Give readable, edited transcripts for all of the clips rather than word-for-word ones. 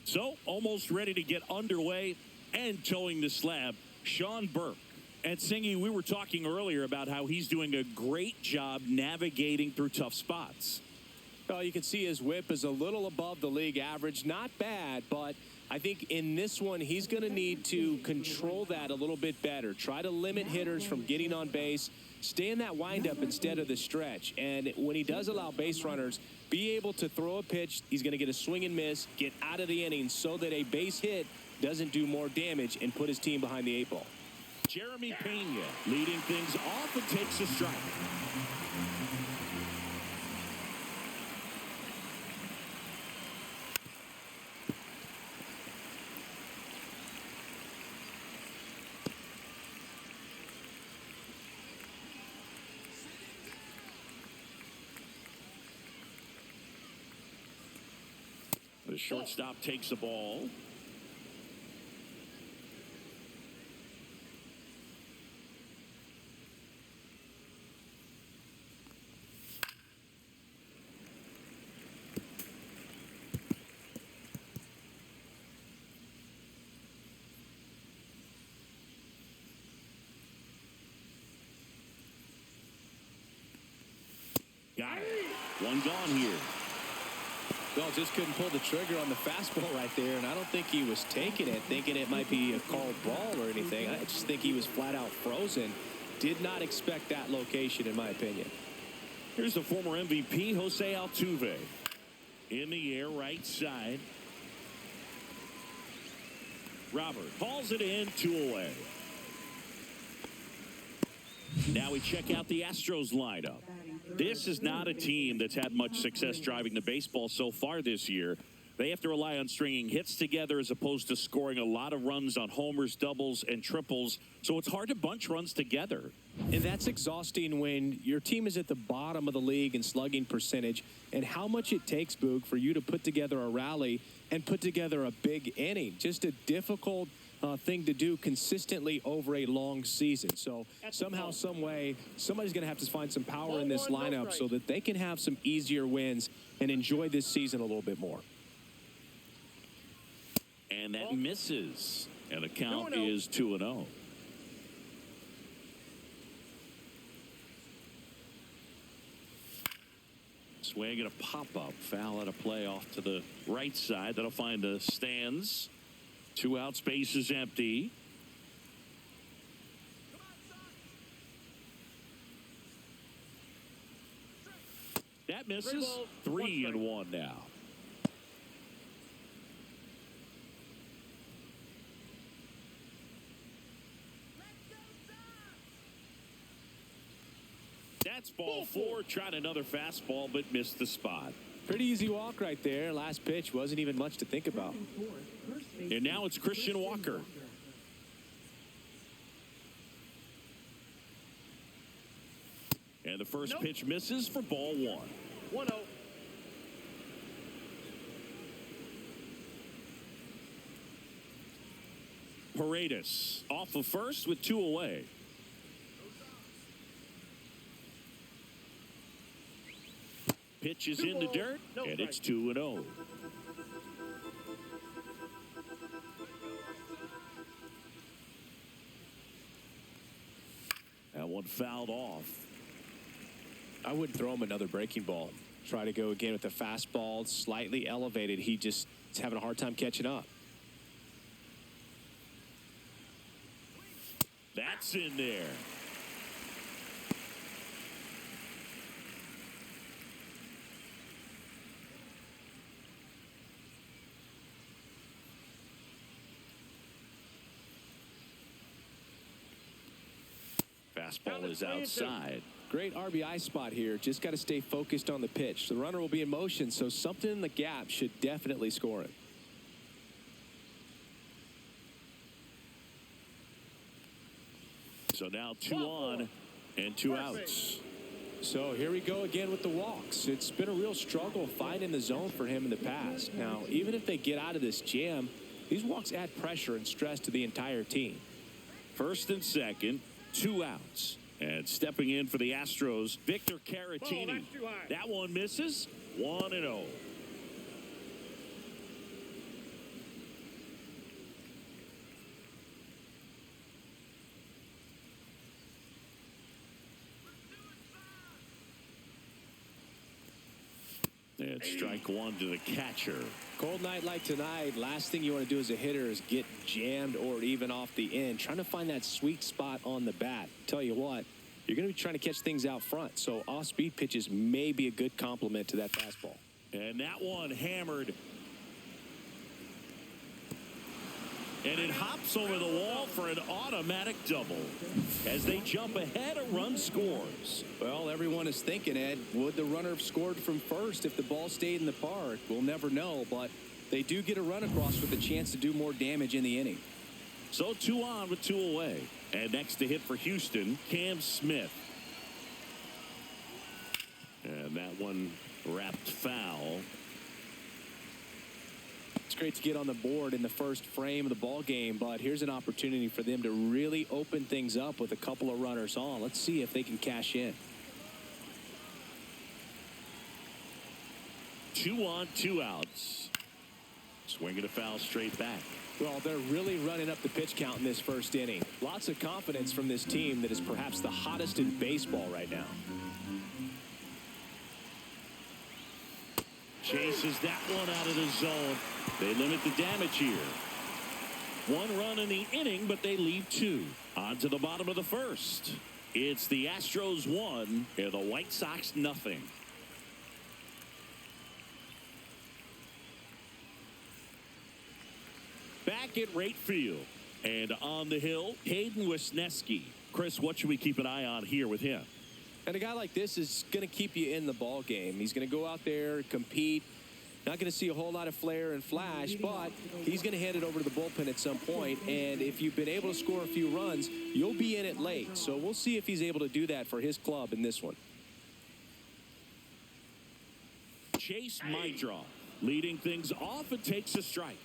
So, almost ready to get underway and towing the slab, Sean Burke. And Singy, we were talking earlier about how he's doing a great job navigating through tough spots. Well, you can see his whip is a little above the league average. Not bad, but I think in this one, he's going to need to control that a little bit better. Try to limit hitters from getting on base. Stay in that windup instead of the stretch. And when he does allow base runners, be able to throw a pitch. He's going to get a swing and miss, get out of the inning so that a base hit doesn't do more damage and put his team behind the 8 ball. Jeremy Pena leading things off and takes a strike. The shortstop takes the ball. Got it. One gone here. Well, just couldn't pull the trigger on the fastball right there, and I don't think he was taking it, thinking it might be a called ball or anything. I just think he was flat out frozen. Did not expect that location, in my opinion. Here's the former MVP, Jose Altuve. In the air, right side. Robert hauls it in, 2 away. Now we check out the Astros lineup. This is not a team that's had much success driving the baseball so far this year. They have to rely on stringing hits together as opposed to scoring a lot of runs on homers, doubles, and triples. So it's hard to bunch runs together. And that's exhausting when your team is at the bottom of the league in slugging percentage, and how much it takes, Boog, for you to put together a rally and put together a big inning. Just a difficult thing to do consistently over a long season. So somehow, some way, somebody's going to have to find some power in this lineup so that they can have some easier wins and enjoy this season a little bit more. And that misses. And the count is 2-0. Swing and a pop-up. Foul at a play off to the right side. That'll find the stands. 2 outs, base is empty. That misses. 3-1 now. That's ball 4. Tried another fastball, but missed the spot. Pretty easy walk right there. Last pitch wasn't even much to think about. And now it's Christian Walker. And the first pitch misses for ball 1. 1-0. Paredes off of first with 2 away. Pitch is in the dirt, and it's 2-0. That one fouled off. I wouldn't throw him another breaking ball. Try to go again with the fastball, slightly elevated. He just is having a hard time catching up. That's in there. Fastball is outside. Great RBI spot here. Just got to stay focused on the pitch. The runner will be in motion, so something in the gap should definitely score it. So now 2 on and 2 outs. So here we go again with the walks. It's been a real struggle finding the zone for him in the past. Now, even if they get out of this jam, these walks add pressure and stress to the entire team. First and second, 2 outs. And stepping in for the Astros, Victor Caratini. That one misses. 1-0. It's strike one to the catcher. Cold night like tonight, last thing you want to do as a hitter is get jammed or even off the end. Trying to find that sweet spot on the bat. Tell you what, you're going to be trying to catch things out front. So off-speed pitches may be a good complement to that fastball. And that one hammered. And it hops over the wall for an automatic double. As they jump ahead, a run scores. Well, everyone is thinking, Ed, would the runner have scored from first if the ball stayed in the park? We'll never know, but they do get a run across with a chance to do more damage in the inning. So 2 on with 2 away. And next to hit for Houston, Cam Smith. And that one wrapped foul. It's great to get on the board in the first frame of the ball game, but here's an opportunity for them to really open things up with a couple of runners on. Let's see if they can cash in. 2 on, 2 outs. Swinging a foul straight back. Well, they're really running up the pitch count in this first inning. Lots of confidence from this team that is perhaps the hottest in baseball right now. Chases that one out of the zone. They limit the damage here. 1 run in the inning, but they leave 2. On to the bottom of the first. It's the Astros 1 and the White Sox nothing. Back at right field. And on the hill, Hayden Wisniewski. Chris, what should we keep an eye on here with him? And a guy like this is going to keep you in the ball game. He's going to go out there, compete. Not going to see a whole lot of flair and flash, but he's going to hand it over to the bullpen at some point. And if you've been able to score a few runs, you'll be in it late. So we'll see if he's able to do that for his club in this one. Chase Mydra leading things off and takes a strike.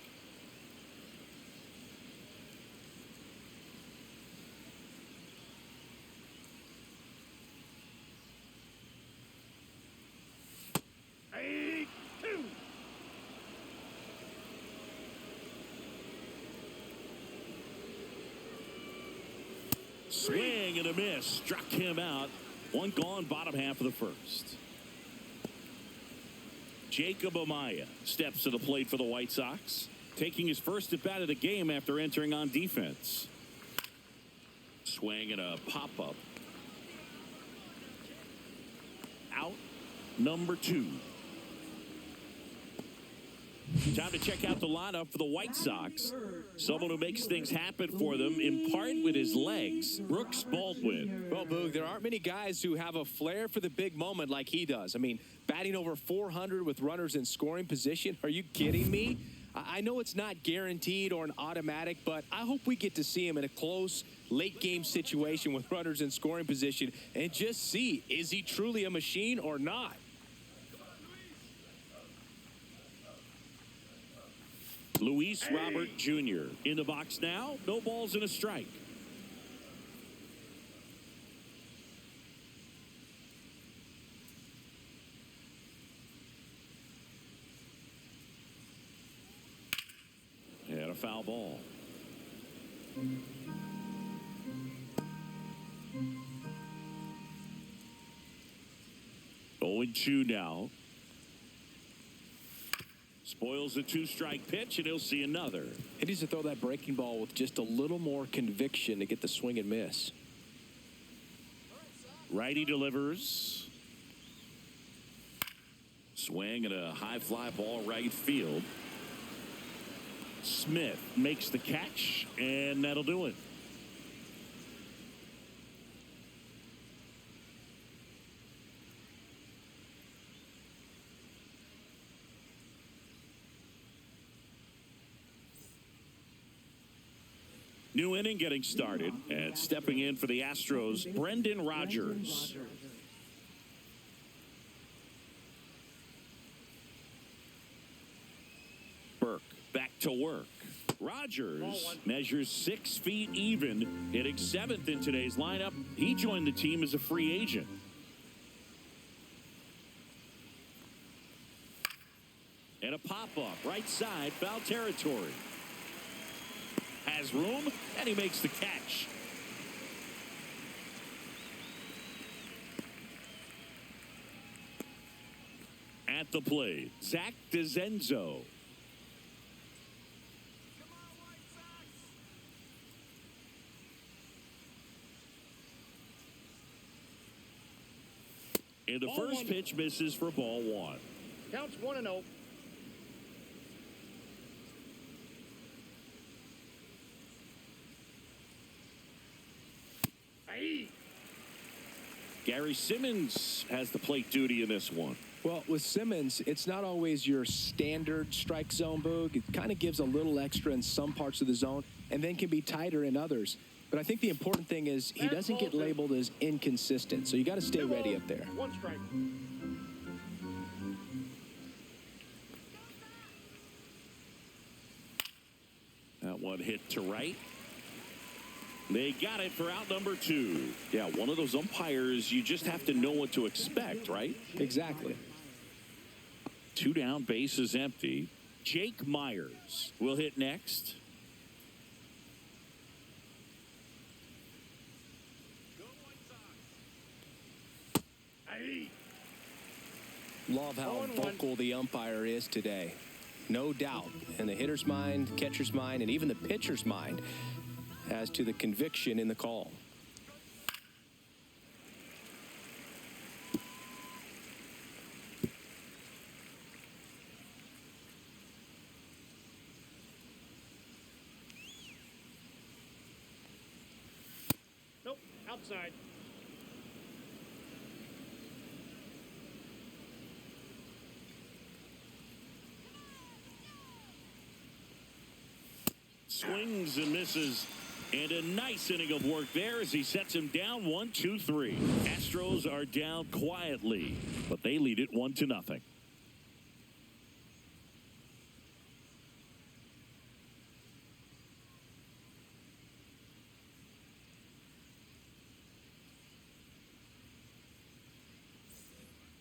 Swing and a miss. Struck him out. 1 gone, bottom half of the first. Jacob Amaya steps to the plate for the White Sox, taking his first at bat of the game after entering on defense. Swing and a pop-up. Out number 2. Time to check out the lineup for the White Sox. Someone who makes things happen for them, in part with his legs, Brooks Baldwin. Well, Boog, there aren't many guys who have a flair for the big moment like he does. I mean, batting over 400 with runners in scoring position. Are you kidding me? I know it's not guaranteed or an automatic, but I hope we get to see him in a close, late-game situation with runners in scoring position and just see, is he truly a machine or not? Luis Robert Jr. in the box now. No balls and a strike. And a foul ball. Oh, 0-2 now. Spoils a 2-strike pitch, and he'll see another. He needs to throw that breaking ball with just a little more conviction to get the swing and miss. Righty delivers. Swing and a high fly ball right field. Smith makes the catch, and that'll do it. New inning getting started, and stepping in for the Astros, Brendan Rodgers. Burke back to work. Rodgers measures 6 feet even, hitting 7th in today's lineup. He joined the team as a free agent. And a pop-up right side, foul territory. Has room, and he makes the catch. At the plate, Zach DeZenzo. And the first pitch misses for ball one. Counts 1-0. Gary Simmons has the plate duty in this one. Well, with Simmons, it's not always your standard strike zone, Boog. It kind of gives a little extra in some parts of the zone and then can be tighter in others. But I think the important thing is he doesn't get labeled as inconsistent, so you got to stay ready up there. One strike. That one hit to right. They got it for out number 2. Yeah, one of those umpires, you just have to know what to expect, right? Exactly. 2 down, base is empty. Jake Myers will hit next. Love how vocal the umpire is today. No doubt in the hitter's mind, catcher's mind, and even the pitcher's mind as to the conviction in the call. Nope, outside. Swings and misses. And a nice inning of work there as he sets him down 1-2-3. Astros are down quietly, but they lead it 1-0.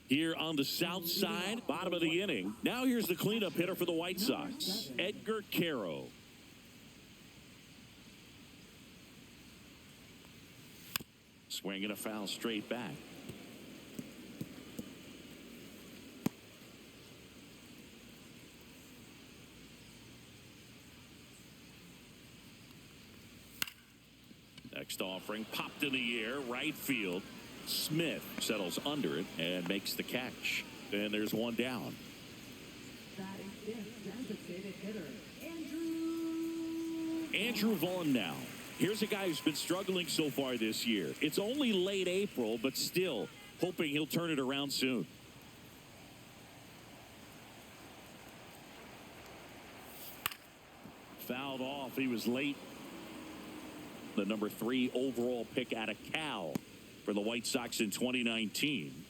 Here on the south side, bottom of the inning. Now here's the cleanup hitter for the White Sox, Edgar Caro. Swinging a foul straight back. Next offering popped in the air, right field. Smith settles under it and makes the catch. And there's one down. Andrew Vaughn now. Here's a guy who's been struggling so far this year. It's only late April, but still hoping he'll turn it around soon. Fouled off. He was late. The number 3 overall pick out of Cal for the White Sox in 2019.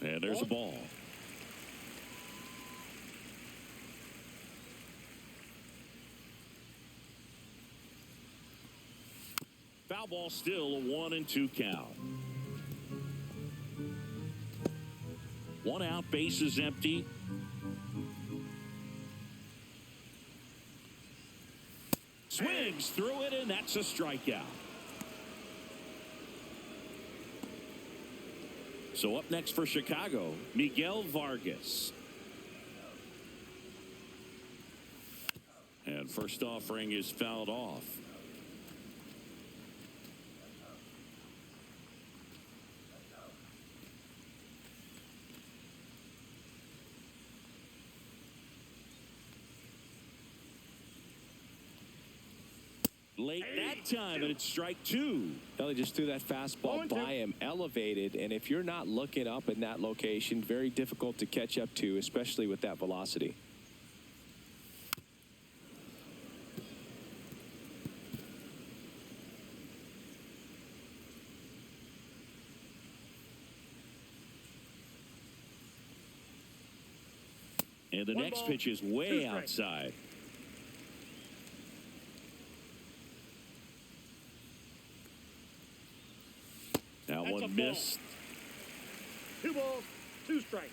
And there's a ball. Foul ball, still a 1-2 count. 1 out, base is empty. Swings through it, and that's a strikeout. So up next for Chicago, Miguel Vargas. And first offering is fouled off. Late that time, and it's strike 2. Well, he just threw that fastball by him, elevated, and if you're not looking up in that location, very difficult to catch up to, especially with that velocity. And the next pitch is way outside. That one missed. 2 balls, 2 strikes.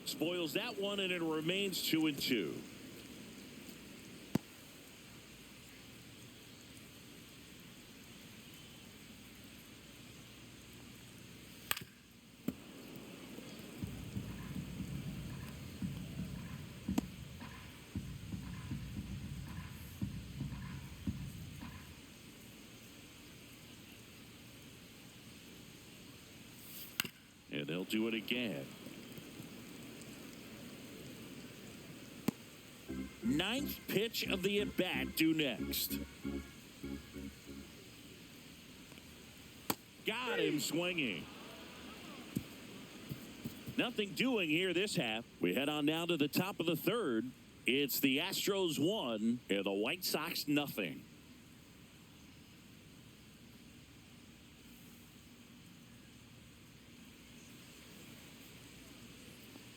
Spoils that one, and it remains 2-2. And they'll do it again. 9th pitch of the at-bat due next. Got him swinging. Nothing doing here this half. We head on down to the top of the 3rd. It's the Astros 1 and the White Sox nothing.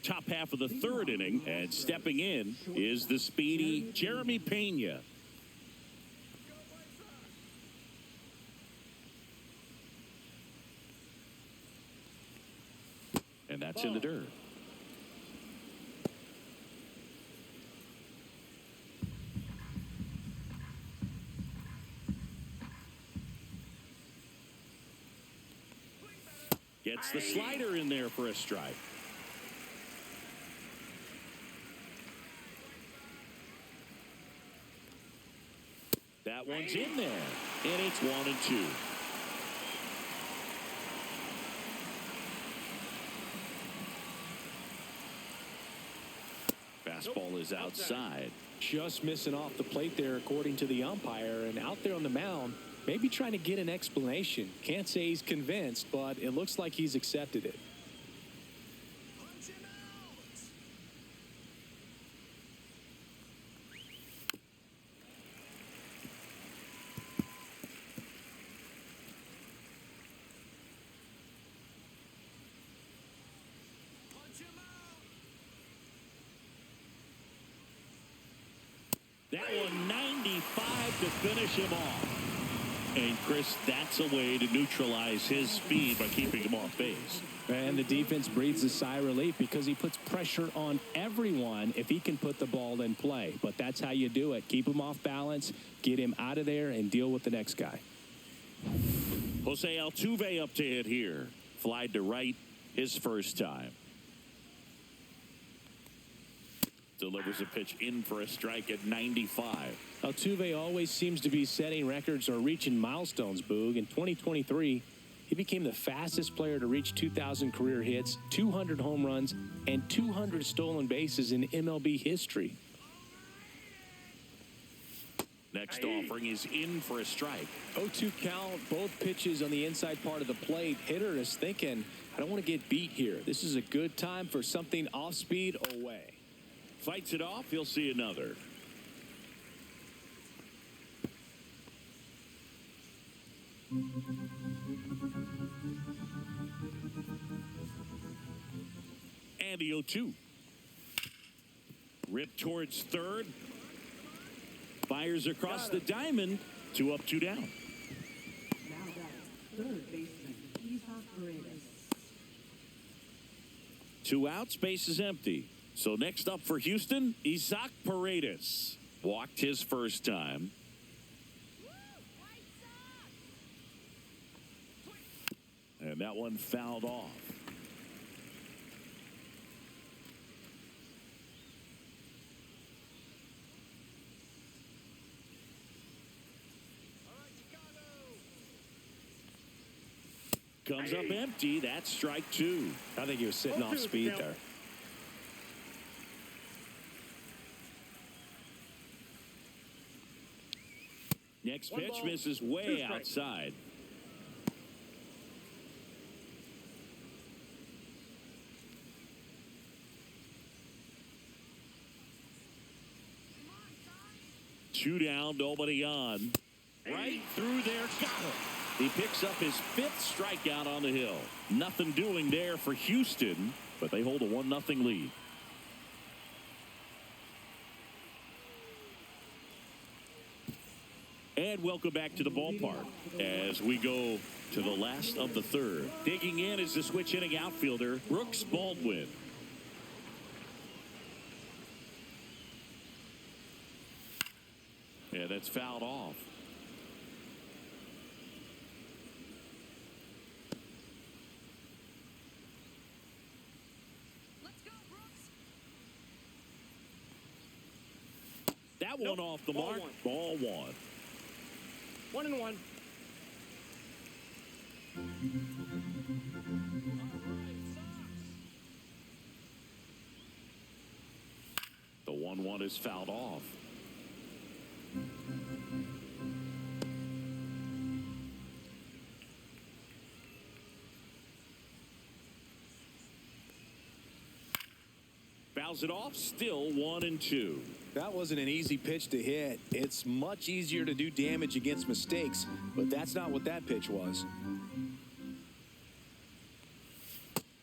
Top half of the 3rd inning, and stepping in is the speedy Jeremy Pena. And that's in the dirt. Gets the slider in there for a strike. That one's in there, and it's 1-2. Fastball is outside. Just missing off the plate there, according to the umpire, and out there on the mound, maybe trying to get an explanation. Can't say he's convinced, but it looks like he's accepted it. That one 95 to finish him off. And Chris, that's a way to neutralize his speed by keeping him off base. And the defense breathes a sigh of relief because he puts pressure on everyone if he can put the ball in play. But that's how you do it. Keep him off balance, get him out of there, and deal with the next guy. Jose Altuve up to hit here. Flied to right his first time. Delivers a pitch in for a strike at 95. Altuve always seems to be setting records or reaching milestones, Boog. In 2023, he became the fastest player to reach 2,000 career hits, 200 home runs, and 200 stolen bases in MLB history. Next offering is in for a strike. 0-2 count, both pitches on the inside part of the plate. Hitter is thinking, I don't want to get beat here. This is a good time for something off speed away. Fights it off, he'll see another. And the 0-2. Ripped towards third. Fires across the diamond. 2 up, 2 down. Now that third baseman, Paredes. 2 outs, base is empty. So next up for Houston, Isaac Paredes. Walked his first time. And that one fouled off. Comes up empty. That's strike 2. I think he was sitting off speed there. Next pitch misses way outside. Two down, nobody on. Right through there, got him. He picks up his 5th strikeout on the hill. Nothing doing there for Houston, but they hold a 1-0 lead. And welcome back to the ballpark as we go to the last of the third. Digging in is the switch hitting outfielder, Brooks Baldwin. Yeah, that's fouled off. That one off the mark. Ball one. 1-1. The 1-1 is fouled off. Fouls it off. Still 1-2. That wasn't an easy pitch to hit. It's much easier to do damage against mistakes, but that's not what that pitch was.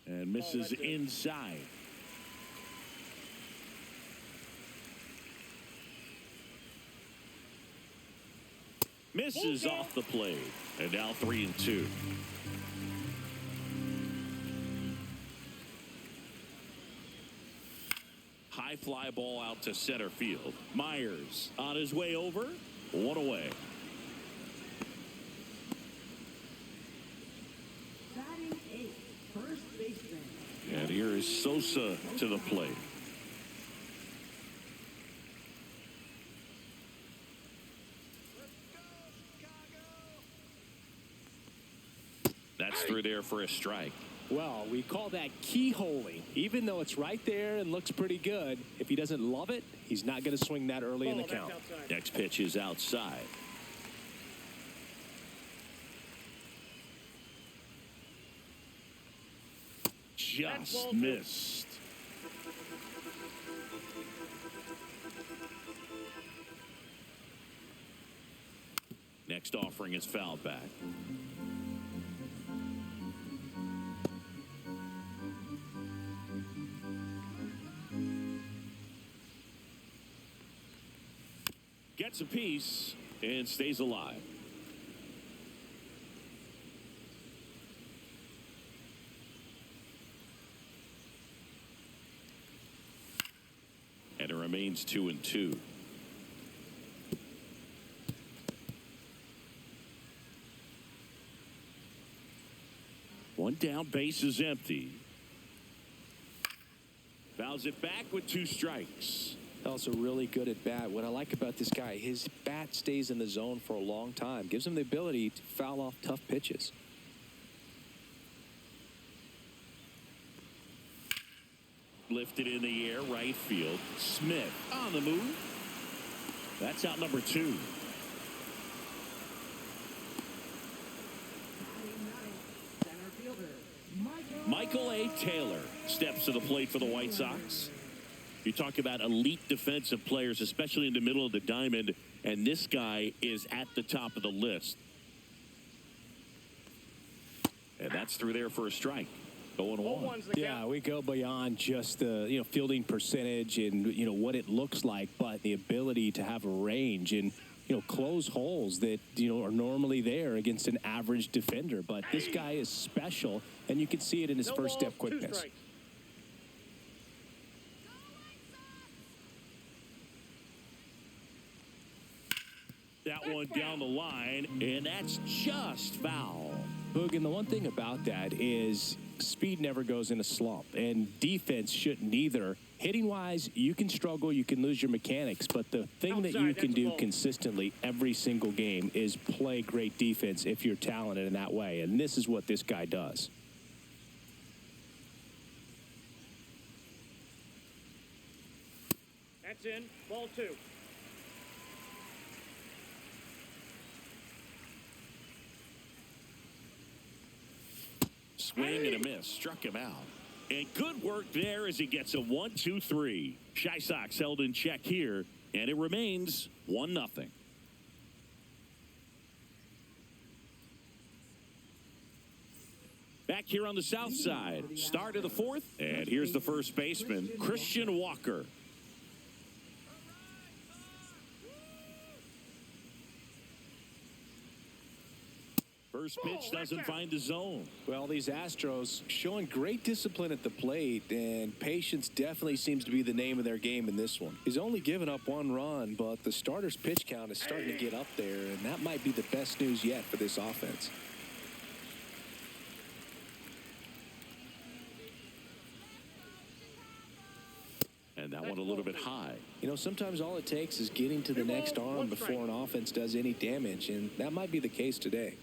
And misses inside. Misses off the plate. And now 3-2. High fly ball out to center field. Myers on his way over. One away. Batting eighth, first baseman. And here is Sosa to the plate. That's through there for a strike. Well, we call that keyholing. Even though it's right there and looks pretty good, if he doesn't love it, he's not going to swing that early in the count. Next pitch is outside. Just missed. Next offering is fouled back. Gets a piece and stays alive. And it remains 2-2. One down, base is empty. Fouls it back with 2 strikes. Also really good at bat. What I like about this guy, his bat stays in the zone for a long time. Gives him the ability to foul off tough pitches. Lifted in the air, right field. Smith on the move. That's out number 2. Center fielder, Michael A. Taylor steps to the plate for the White Sox. You talk about elite defensive players, especially in the middle of the diamond, and this guy is at the top of the list. And that's through there for a strike. 0-1. Yeah, we go beyond just the fielding percentage and what it looks like, but the ability to have a range and close holes that are normally there against an average defender. But this guy is special, and you can see it in his first step quickness. That one down the line, and that's just foul. Boog, and the one thing about that is speed never goes in a slump, and defense shouldn't either. Hitting-wise, you can struggle, you can lose your mechanics, but the thing that you can do consistently every single game is play great defense if you're talented in that way, and this is what this guy does. That's in. Ball 2. Swing and a miss. Struck him out. And good work there as he gets a 1-2-3. Chi Sox held in check here, and it remains 1-0. Back here on the south side, start of the 4th, and here's the first baseman, Christian Walker. First pitch doesn't find the zone. Well, these Astros showing great discipline at the plate, and patience definitely seems to be the name of their game in this one. He's only given up 1 run, but the starter's pitch count is starting to get up there, and that might be the best news yet for this offense. And that one a little bit high. You know, sometimes all it takes is getting to the next arm before an offense does any damage, and that might be the case today.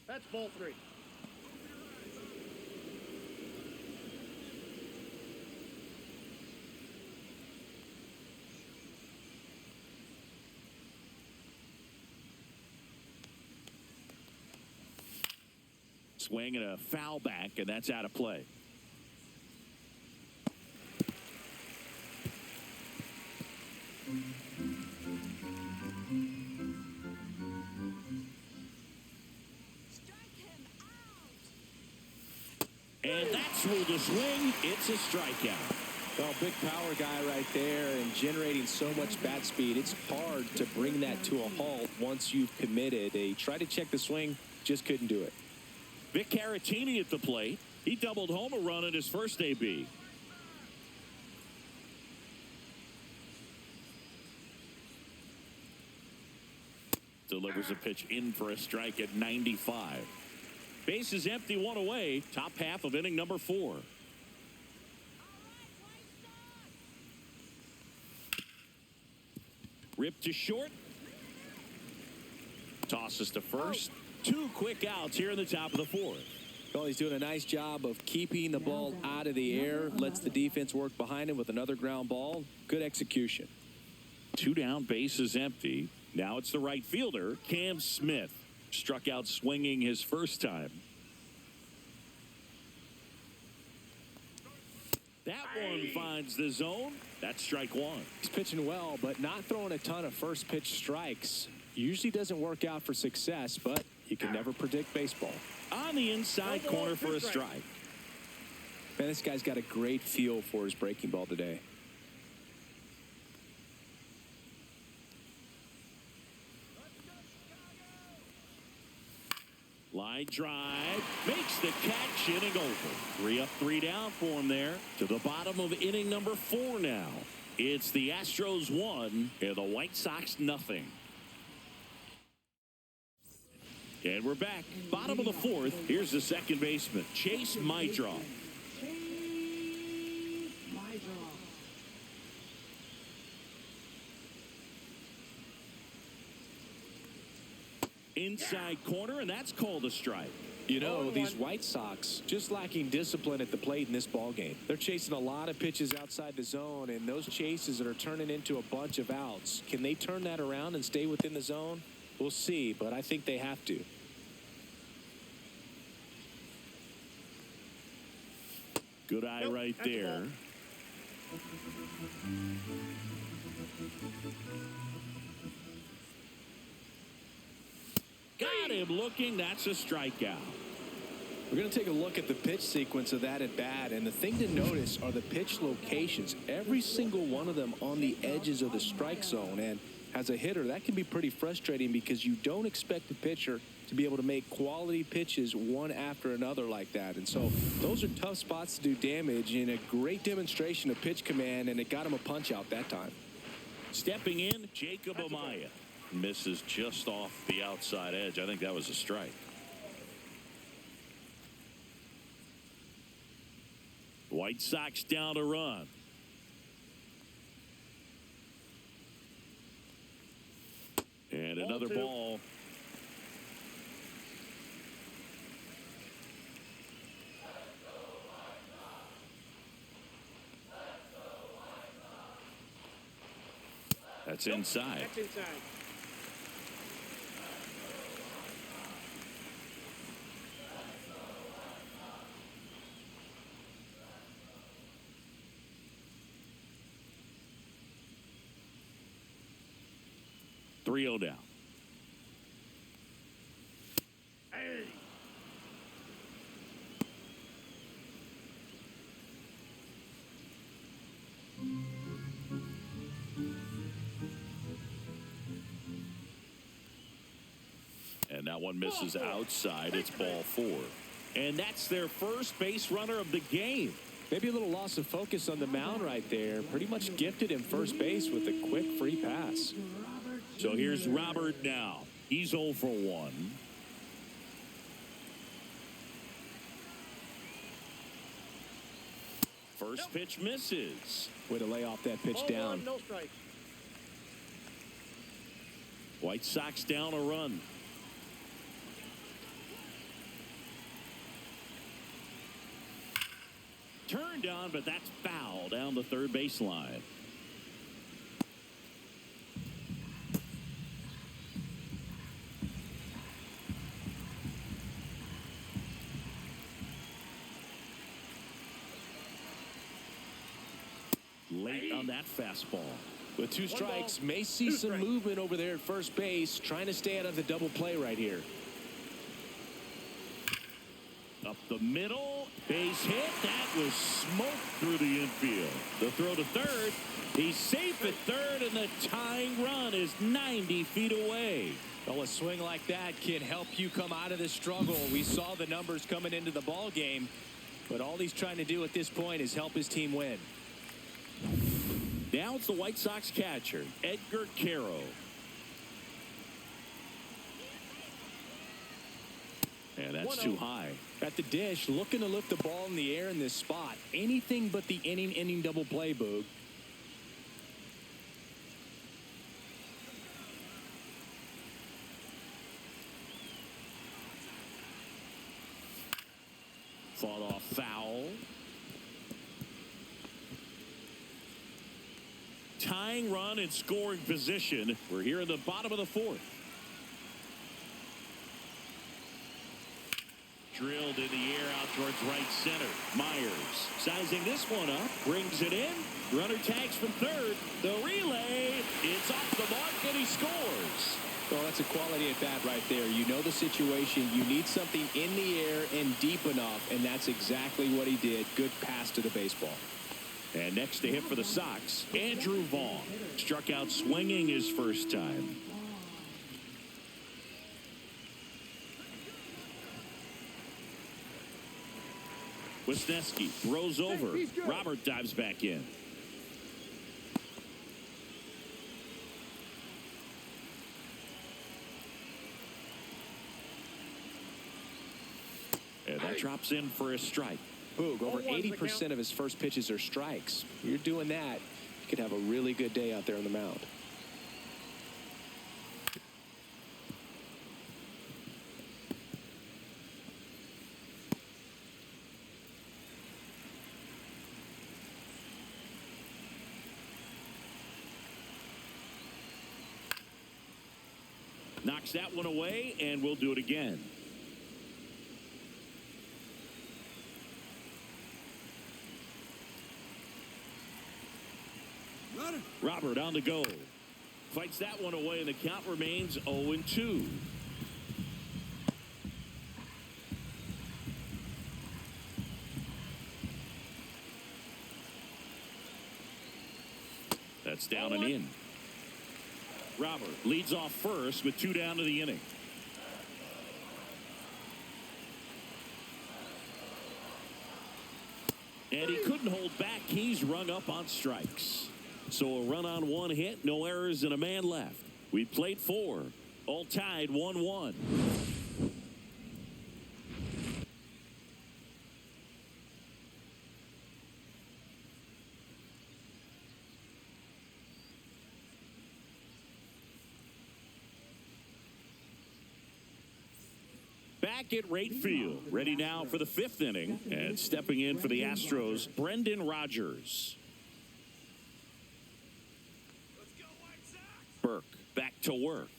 That's ball 3. Swing and a foul back, and that's out of play. And that's ruled a swing. It's a strikeout. Well, big power guy right there and generating so much bat speed. It's hard to bring that to a halt once you've committed. They tried to check the swing, just couldn't do it. Vic Caratini at the plate. He doubled home a run in his first AB. Delivers a pitch in for a strike at 95. Base is empty, 1 away. Top half of inning number 4. Ripped to short. Tosses to first. 2 quick outs here in the top of the 4th. Well, he's doing a nice job of keeping the ball out of the air. Lets the defense work behind him with another ground ball. Good execution. 2 down, base is empty. Now it's the right fielder, Cam Smith. Struck out swinging his first time. That one finds the zone. That's strike 1. He's pitching well, but not throwing a ton of first pitch strikes. Usually doesn't work out for success, but you can never predict baseball. On the inside corner for a strike. Man, this guy's got a great feel for his breaking ball today. Line drive, makes the catch, inning over. 3 up, 3 down for him there. To the bottom of inning number 4 now. It's the Astros 1 and the White Sox nothing. And we're back. Bottom of the 4th. Here's the second baseman, Chase Maidron. Inside corner, and that's called a strike. You know, these White Sox just lacking discipline at the plate in this ball game. They're chasing a lot of pitches outside the zone, and those chases that are turning into a bunch of outs. Can they turn that around and stay within the zone? We'll see, but I think they have to. Good eye right there. Got him looking. That's a strikeout. We're going to take a look at the pitch sequence of that at bat, and the thing to notice are the pitch locations. Every single one of them on the edges of the strike zone, and as a hitter, that can be pretty frustrating because you don't expect the pitcher to be able to make quality pitches one after another like that. And so those are tough spots to do damage, and a great demonstration of pitch command, and it got him a punch out that time. Stepping in, Jacob Amaya. Misses just off the outside edge. I think that was a strike. White Sox down a run. And another ball. That's inside. That's inside. Three-0 down. Hey. And that one misses outside. It's ball 4. And that's their first base runner of the game. Maybe a little loss of focus on the mound right there. Pretty much gifted him first base with a quick free pass. So here's Robert now. He's 0 for 1. First pitch misses. Way to lay off that pitch Ball down. 1, no strikes. White Sox down a run. Turned on, but that's foul down the third baseline. Late on that fastball. With 2 strikes, may see some movement over there at first base, trying to stay out of the double play right here. Up the middle, base hit. That was smoked through the infield. The throw to third. He's safe at third, and the tying run is 90 feet away. Well, a swing like that can help you come out of this struggle. We saw the numbers coming into the ball game, but all he's trying to do at this point is help his team win. Now it's the White Sox catcher, Edgar Caro. And that's too high. At the dish, looking to lift the ball in the air in this spot. Anything but the inning double play, Boog. Fought off foul. Tying run in scoring position. We're here in the bottom of the 4th. Drilled in the air out towards right center. Myers sizing this one up. Brings it in. Runner tags from third. The relay. It's off the mark and he scores. Well, that's a quality at bat right there. You know the situation. You need something in the air and deep enough, and that's exactly what he did. Good pass to the baseball. And next to hit for the Sox, Andrew Vaughn. Struck out swinging his first time. Wisniewski throws over. Robert dives back in. And that drops in for a strike. Boog, over 80% of his first pitches are strikes. You're doing that, you could have a really good day out there on the mound. Knocks that one away, and we'll do it again. Robert on the go. Fights that one away, and the count remains 0-2. That's down and in. Robert leads off first with 2 down to the inning. And he couldn't hold back. He's rung up on strikes. So a run on 1 hit, no errors, and a man left. We played 4, all tied 1-1. Back at right field, ready now for the 5th inning, and stepping in for the Astros, Brendan Rodgers. Burke back to work.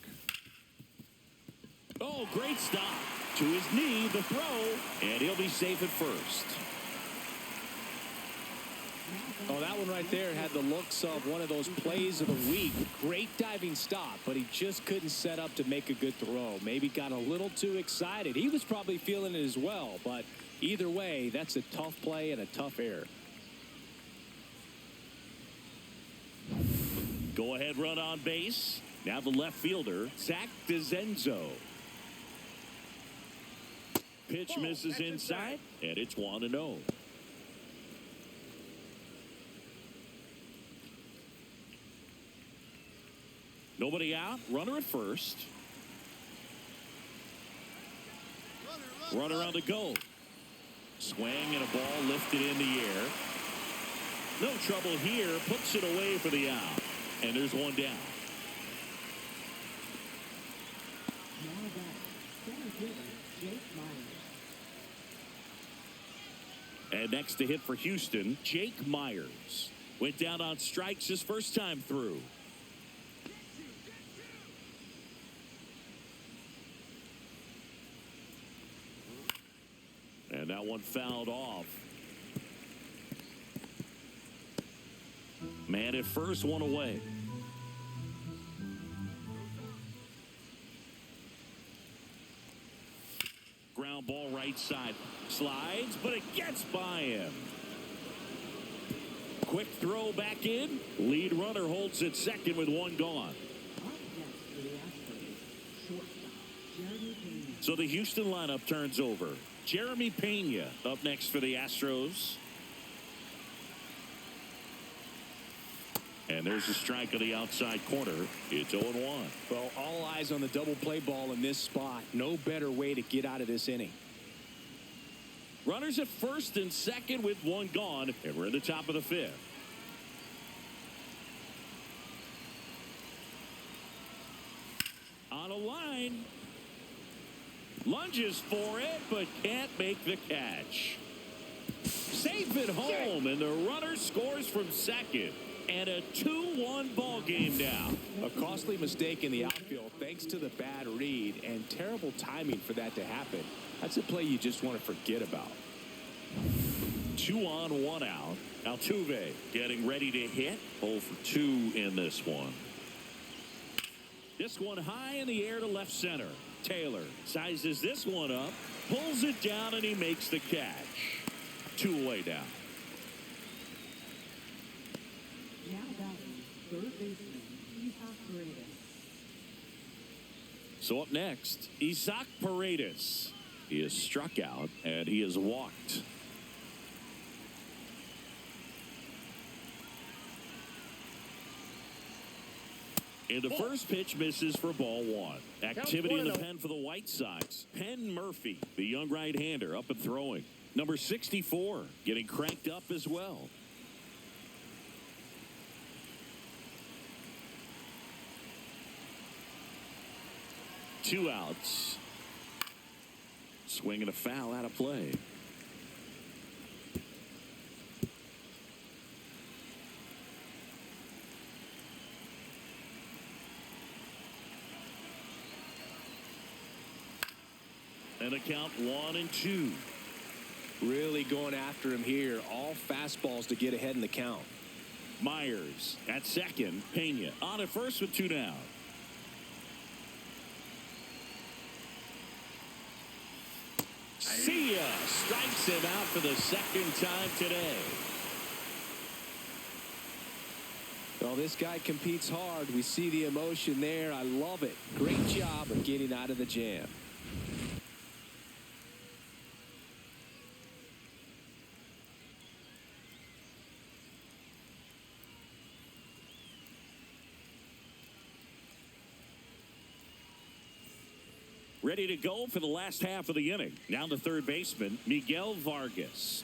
Oh, great stop. To his knee, the throw, and he'll be safe at first. Oh, that one right there had the looks of one of those plays of the week. Great diving stop, but he just couldn't set up to make a good throw. Maybe got a little too excited. He was probably feeling it as well, but either way, that's a tough play and a tough error. Go ahead run on base. Now the left fielder, Zach DeZenzo. pitch misses inside, and it's 1-0. Nobody out. Runner at first. Runner on the go. Swing and a ball lifted in the air. No trouble here. Puts it away for the out. And there's one down. Now back, center fielder, Jake Myers. And next to hit for Houston, Jake Myers. Went down on strikes his first time through. And that one fouled off. Man at first, one away. Ground ball right side. Slides, but it gets by him. Quick throw back in. Lead runner holds at second with one gone. Up next for the Astros, shortstop, Jeremy Pena. So the Houston lineup turns over. Jeremy Pena up next for the Astros. And there's a strike on the outside corner. It's 0-1. Well, all eyes on the double play ball in this spot. No better way to get out of this inning. Runners at first and second with one gone, and we're in the top of the fifth. On a line. Lunges for it, but can't make the catch. Safe at home, and the runner scores from second. And a 2-1 ball game now. A costly mistake in the outfield thanks to the bad read and terrible timing for that to happen. That's a play you just want to forget about. 2 on, 1 out. Altuve getting ready to hit. 0 for 2 in this one. This one high in the air to left center. Taylor sizes this one up, pulls it down, and he makes the catch. 2 away now. Now batting, third baseman, Isaac Paredes. So up next, Isaac Paredes. He is struck out, and he is walked. And the first pitch misses for ball 1. Activity in the pen for the White Sox. Penn Murphy, the young right-hander, up and throwing. Number 64, getting cranked up as well. Two outs. Swing and a foul out of play. And a count 1-2. Really going after him here. All fastballs to get ahead in the count. Myers at second. Pena on at first with 2 down. See ya. Strikes him out for the second time today. Well, this guy competes hard. We see the emotion there. I love it. Great job of getting out of the jam. Ready to go for the last half of the inning. Now the third baseman, Miguel Vargas.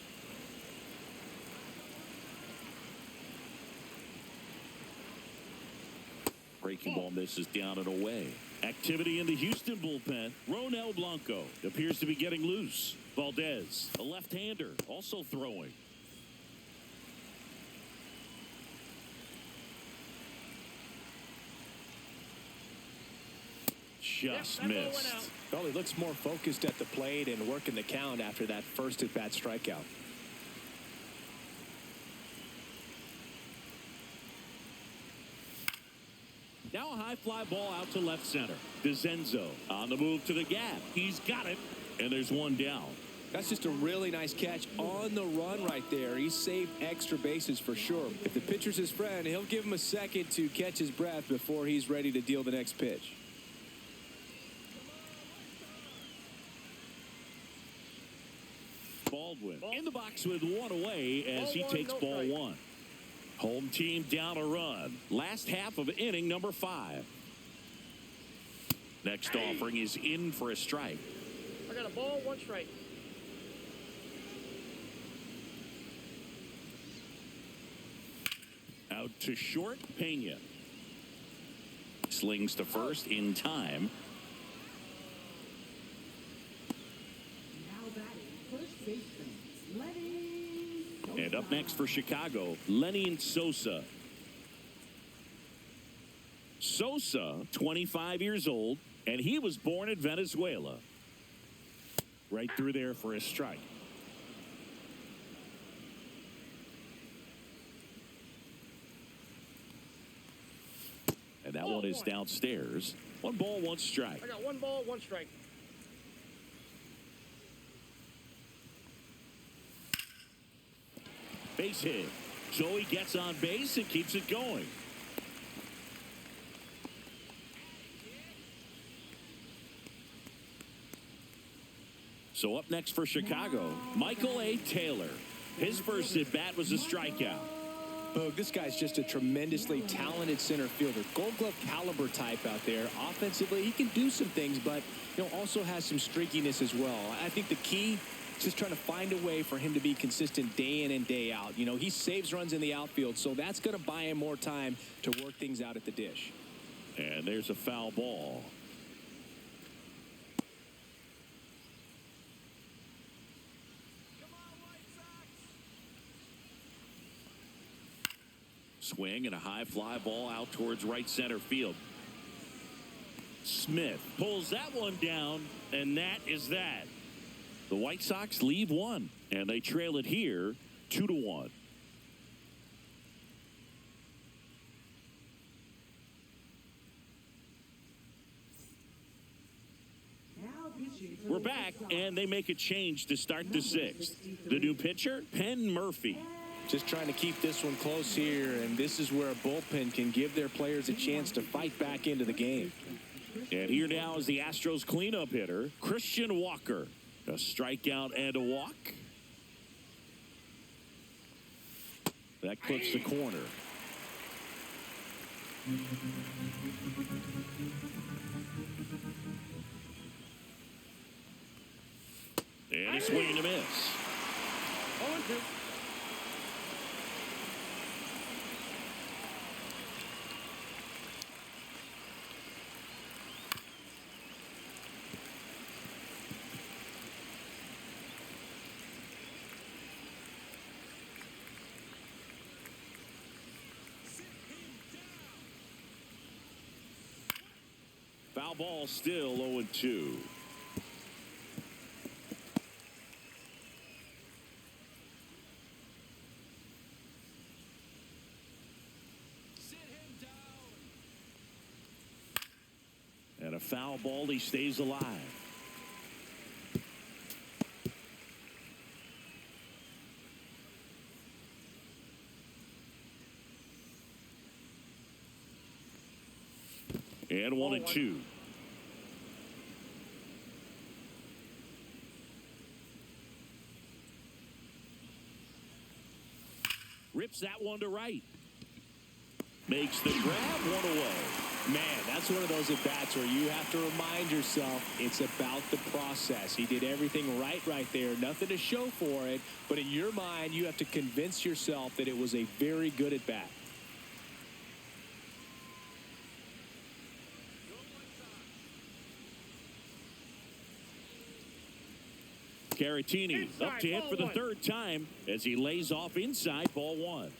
Breaking ball misses down and away. Activity in the Houston bullpen. Ronel Blanco appears to be getting loose. Valdez, a left-hander, also throwing. Just missed. Well, he looks more focused at the plate and working the count after that first at-bat strikeout. Now a high fly ball out to left center. DeZenzo on the move to the gap. He's got it, and there's one down. That's just a really nice catch on the run right there. He saved extra bases for sure. If the pitcher's his friend, he'll give him a second to catch his breath before he's ready to deal the next pitch. Baldwin in the box with one away as he takes ball strike. one. Home team down a run. Last half of inning number 5. Next offering is in for a strike. I got a ball, 1 strike. Out to short, Pena. Slings to first in time. Now batting first baseman, Lenny. And up next for Chicago, Lenny Sosa. Sosa, 25 years old, and he was born in Venezuela. Right through there for a strike. And that one is downstairs. 1 ball, 1 strike. I got 1 ball, 1 strike. Base hit. Joey gets on base and keeps it going. So up next for Chicago, Michael A. Taylor. His first at bat was a strikeout. Boog, this guy's just a tremendously talented center fielder. Gold Glove caliber type out there. Offensively, he can do some things, but also has some streakiness as well. I think the key is just trying to find a way for him to be consistent day in and day out. He saves runs in the outfield, so that's going to buy him more time to work things out at the dish. And there's a foul ball. Swing and a high fly ball out towards right center field. Smith pulls that one down, and that is that. The White Sox leave 1, and they trail it here 2-1. We're back, and they make a change to start the 6th. The new pitcher, Penn Murphy. Just trying to keep this one close here, and this is where a bullpen can give their players a chance to fight back into the game. And here now is the Astros cleanup hitter, Christian Walker. A strikeout and a walk. That clips the corner. And a swing and a miss. 0-2. Foul ball, still 0-2. And a foul ball, he stays alive. And 1-2. Rips that one to right. Makes the grab, 1 away. Man, that's one of those at-bats where you have to remind yourself it's about the process. He did everything right there. Nothing to show for it. But in your mind, you have to convince yourself that it was a very good at-bat. Caratini up to hit for the 3rd time as he lays off inside, ball 1.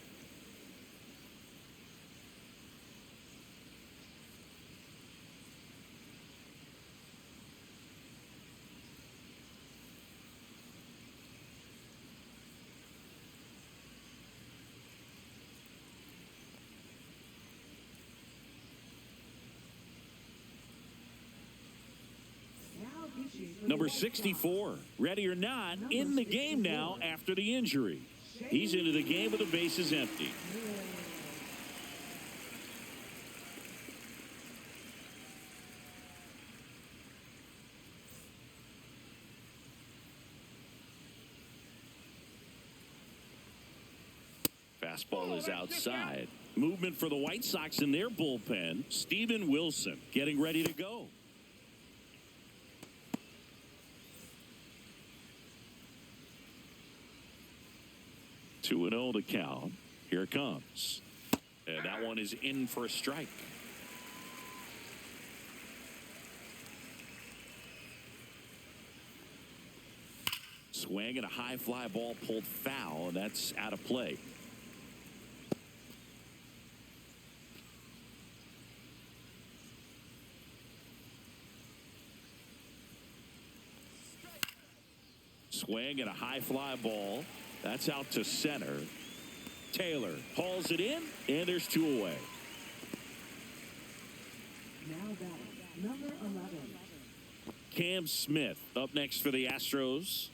Number 64, ready or not, in the game now after the injury. He's into the game with the bases empty. fastball is outside. Movement for the White Sox in their bullpen. Steven Wilson getting ready to go. 2-0 to count. Here it comes. And that one is in for a strike. Swing and a high fly ball pulled foul, and that's out of play. Swing and a high fly ball. That's out to center. Taylor hauls it in, and there's 2 away. Now batting, number 11. Cam Smith up next for the Astros.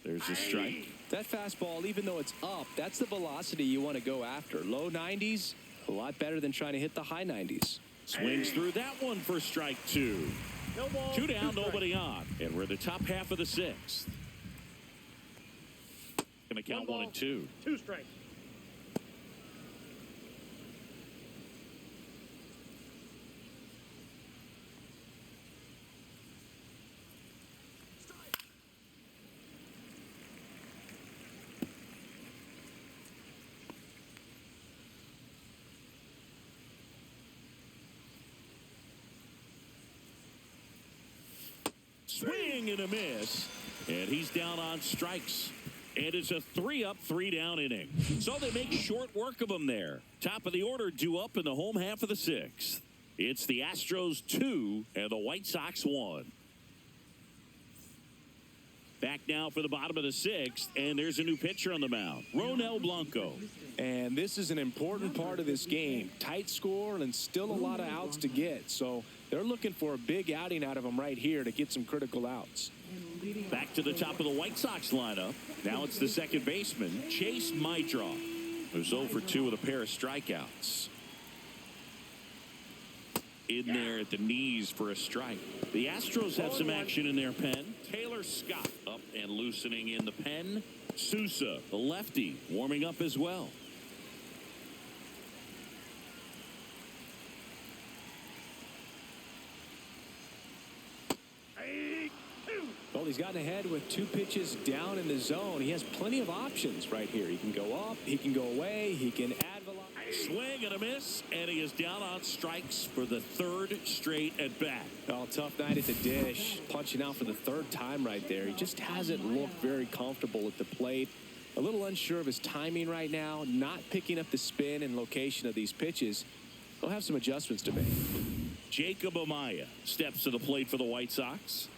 There's a strike. That fastball, even though it's up, that's the velocity you want to go after. Low 90s, a lot better than trying to hit the high 90s. Swings through that one for strike 2. No ball. 2 down, nobody on. And we're in the top half of the 6th. Going to count 1 and 2. 2 strikes. Swing and a miss. And he's down on strikes. And it's a 3-up, 3-down inning. So they make short work of him there. Top of the order due up in the home half of the 6th. It's the Astros 2 and the White Sox 1. Back now for the bottom of the 6th, and there's a new pitcher on the mound, Ronel Blanco. And this is an important part of this game. Tight score and still a lot of outs to get. So they're looking for a big outing out of him right here to get some critical outs. Back to the top of the White Sox lineup. Now it's the second baseman, Chase Mydroff, who's 0 for 2 with a pair of strikeouts. In there at the knees for a strike. The Astros have some action in their pen. Taylor Scott up and loosening in the pen. Sousa, the lefty, warming up as well. Well, he's gotten ahead with 2 pitches down in the zone. He has plenty of options right here. He can go up, he can go away, he can add velocity. Swing and a miss, and he is down on strikes for the 3rd straight at bat. Oh, tough night at the dish. Punching out for the 3rd time right there. He just hasn't looked very comfortable at the plate. A little unsure of his timing right now, not picking up the spin and location of these pitches. He'll have some adjustments to make. Jacob Amaya steps to the plate for the White Sox.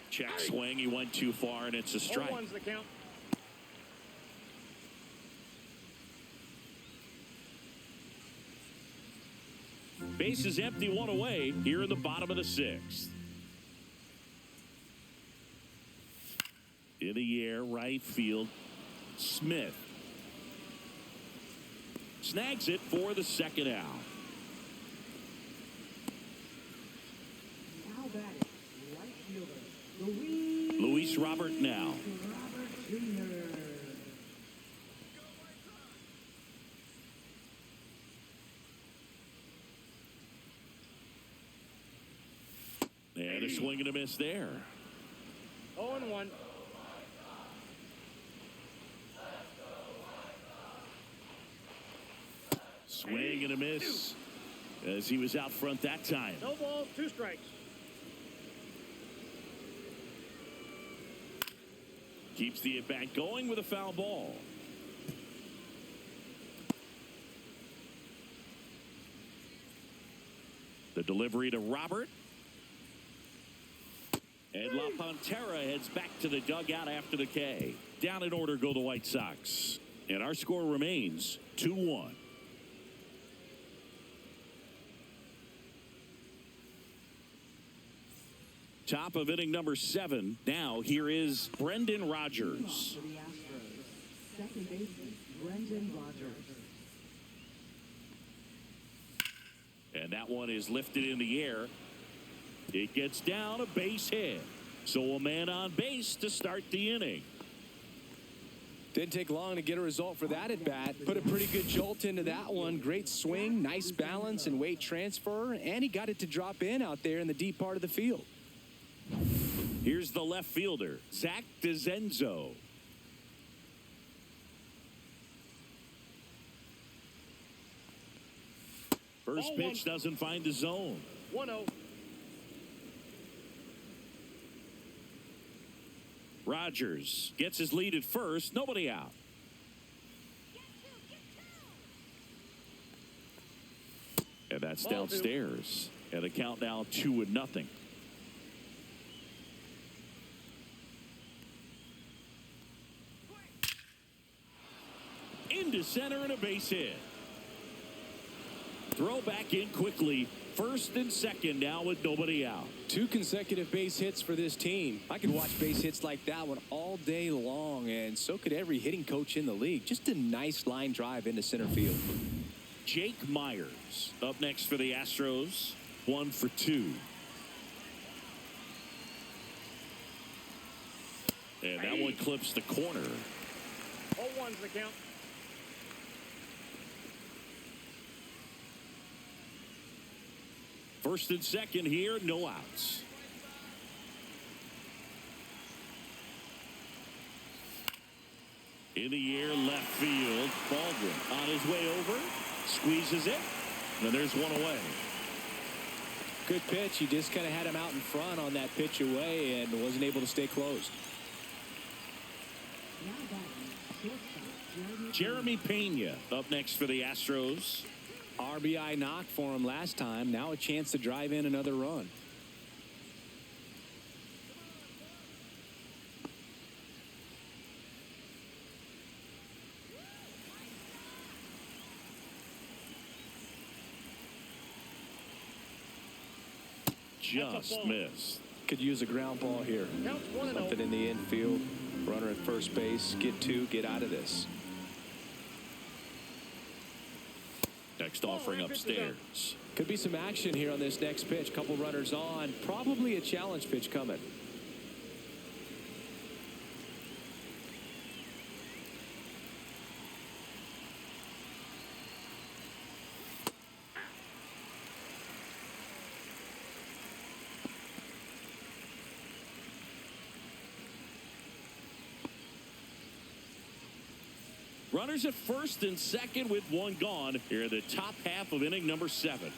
Check swing. He went too far, and it's a strike. 0-1's the count. Base is empty, 1 away here in the bottom of the 6th. In the air, right field. Smith snags it for the 2nd out. Now batting, right fielder, Luis Robert now. Robert Jr. And a swing and a miss there. 0-1. Swing and a miss as he was out front that time. No balls, 2 strikes. Keeps the at-bat going with a foul ball. The delivery to Robert. And La Pantera heads back to the dugout after the K. Down in order go the White Sox. And our score remains 2-1. Top of inning number 7. Now here is Brendan Rodgers. For the Astros, second baseman, Brendan Rodgers. And that one is lifted in the air. It gets down, a base hit. So a man on base to start the inning. Didn't take long to get a result for that at bat. Put a pretty good jolt into that one. Great swing, nice balance and weight transfer, and he got it to drop in out there in the deep part of the field. Here's the left fielder, Zach DeZenzo. First pitch doesn't find the zone. 1-0. Rogers gets his lead at first. Nobody out. And that's downstairs. And the count now 2-0. Into center and a base hit. Throw back in quickly. First and second now with nobody out. 2 consecutive base hits for this team. I could watch base hits like that one all day long, and so could every hitting coach in the league. Just a nice line drive into center field. Jake Myers up next for the Astros. 1 for 2. And that one clips the corner. 0-1's the count. First and second here, no outs. In the air, left field. Baldwin on his way over. Squeezes it. And there's one away. Good pitch. He just kind of had him out in front on that pitch away and wasn't able to stay closed. Now batting, shortstop, Jeremy Pena up next for the Astros. RBI knock for him last time. Now a chance to drive in another run. Just missed. Could use a ground ball here. Counts 1-0. Something in the infield. Runner at first base. Get 2. Get out of this. Next offering upstairs. Could be some action here on this next pitch. Couple runners on. Probably a challenge pitch coming. Runners at first and second with one gone here in the top half of inning number 7.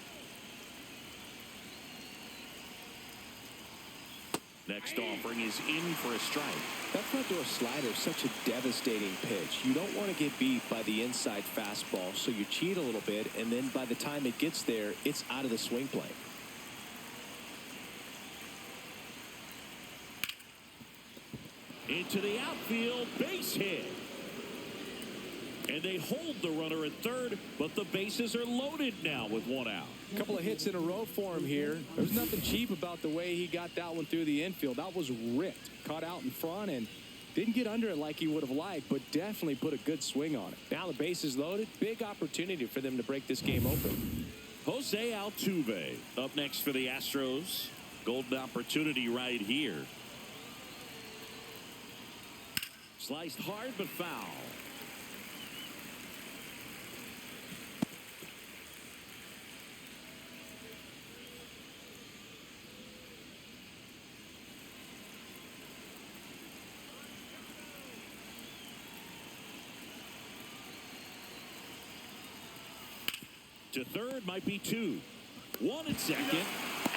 Next offering is in for a strike. That front door slider is such a devastating pitch. You don't want to get beat by the inside fastball, so you cheat a little bit, and then by the time it gets there, it's out of the swing plane. Into the outfield, base hit. And they hold the runner at third, but the bases are loaded now with one out. A couple of hits in a row for him here. There's nothing cheap about the way he got that one through the infield. That was ripped. Caught out in front and didn't get under it like he would have liked, but definitely put a good swing on it. Now the bases loaded. Big opportunity for them to break this game open. Jose Altuve up next for the Astros. Golden opportunity right here. Sliced hard but foul. To third might be 2. 1 at second. Ow!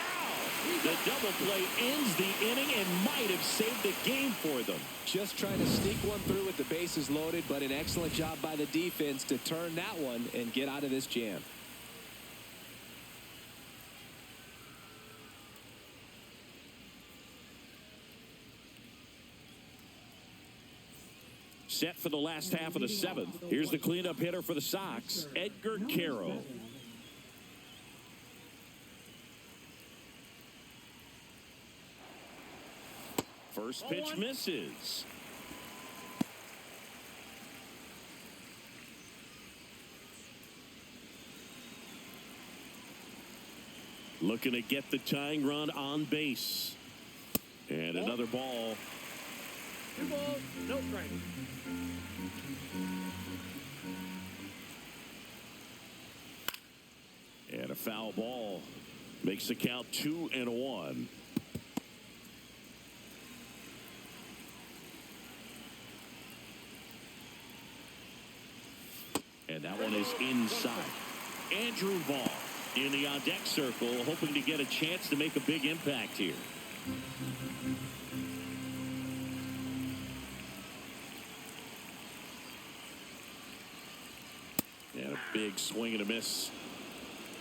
The double play ends the inning and might have saved the game for them. Just trying to sneak one through with the bases loaded, but an excellent job by the defense to turn that one and get out of this jam. Set for the last half of the 7th. Here's the cleanup hitter for the Sox, Edgar Caro. First pitch misses. Looking to get the tying run on base. And another ball. 2 balls, no strikes. And a foul ball. Makes the count 2-1. And that one is inside. Andrew Vaughn in the on-deck circle, hoping to get a chance to make a big impact here. And a big swing and a miss.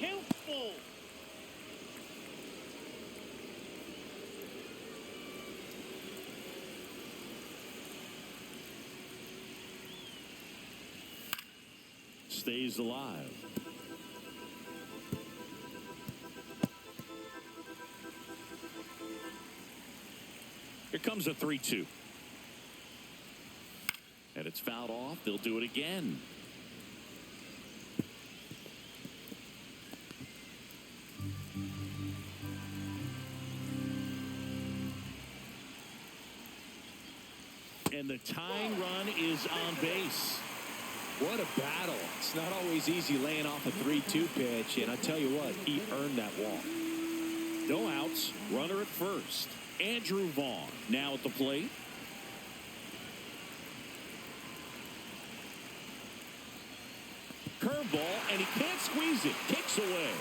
Count full. Stays alive. Here comes a 3-2. And it's fouled off. They'll do it again. And the tying run is on base. What a battle. It's not always easy laying off a 3-2 pitch, and I tell you what, he earned that walk. No outs, runner at first. Andrew Vaughn now at the plate. Curveball, and he can't squeeze it. Kicks away.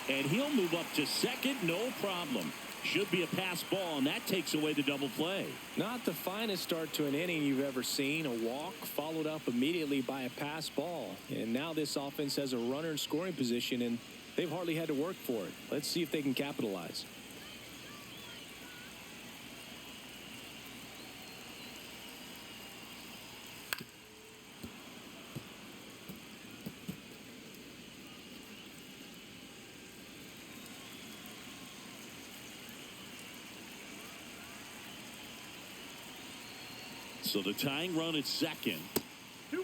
And he'll move up to second, no problem. Should be a pass ball, and that takes away the double play. Not the finest start to an inning you've ever seen. A walk followed up immediately by a pass ball. And now this offense has a runner in scoring position, and they've hardly had to work for it. Let's see if they can capitalize. So the tying run at second. 2-1.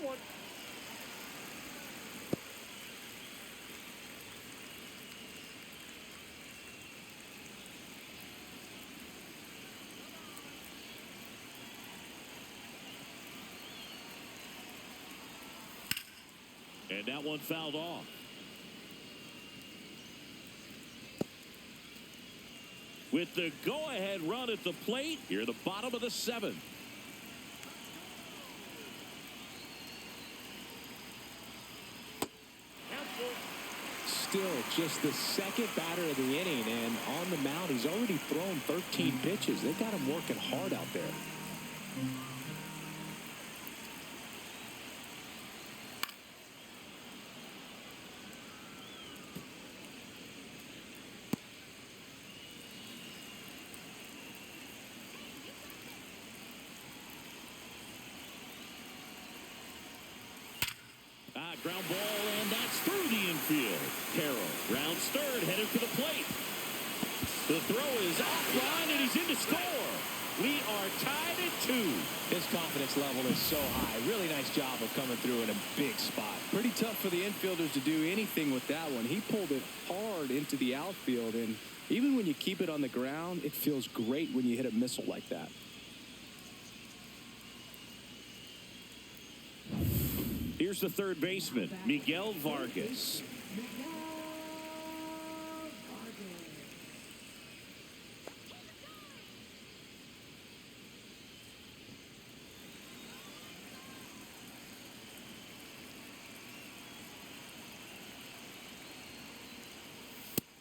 And that one fouled off. With the go-ahead run at the plate, here at the bottom of the 7th. Still just the second batter of the inning, and on the mound he's already thrown 13 pitches. They got him working hard out there. Ground ball, and that's through the infield. Carroll rounds third, headed for the plate. The throw is offline, and he's in to score. We are tied at 2. His confidence level is so high. Really nice job of coming through in a big spot. Pretty tough for the infielders to do anything with that one. He pulled it hard into the outfield, and even when you keep it on the ground, it feels great when you hit a missile like that. Here's the third baseman, Miguel Vargas.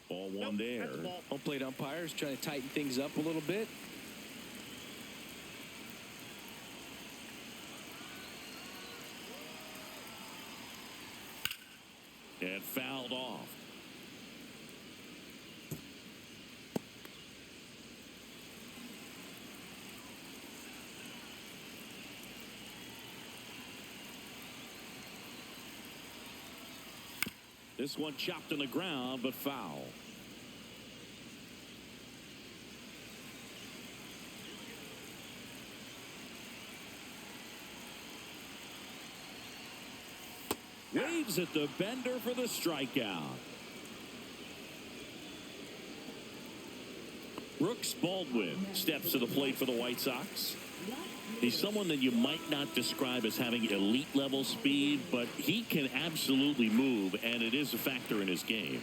Ball one there. Home plate umpires trying to tighten things up a little bit. And fouled off. This one chopped on the ground, but foul. Waves at the bender for the strikeout. Brooks Baldwin steps to the plate for the White Sox. He's someone that you might not describe as having elite level speed, but he can absolutely move, and it is a factor in his game.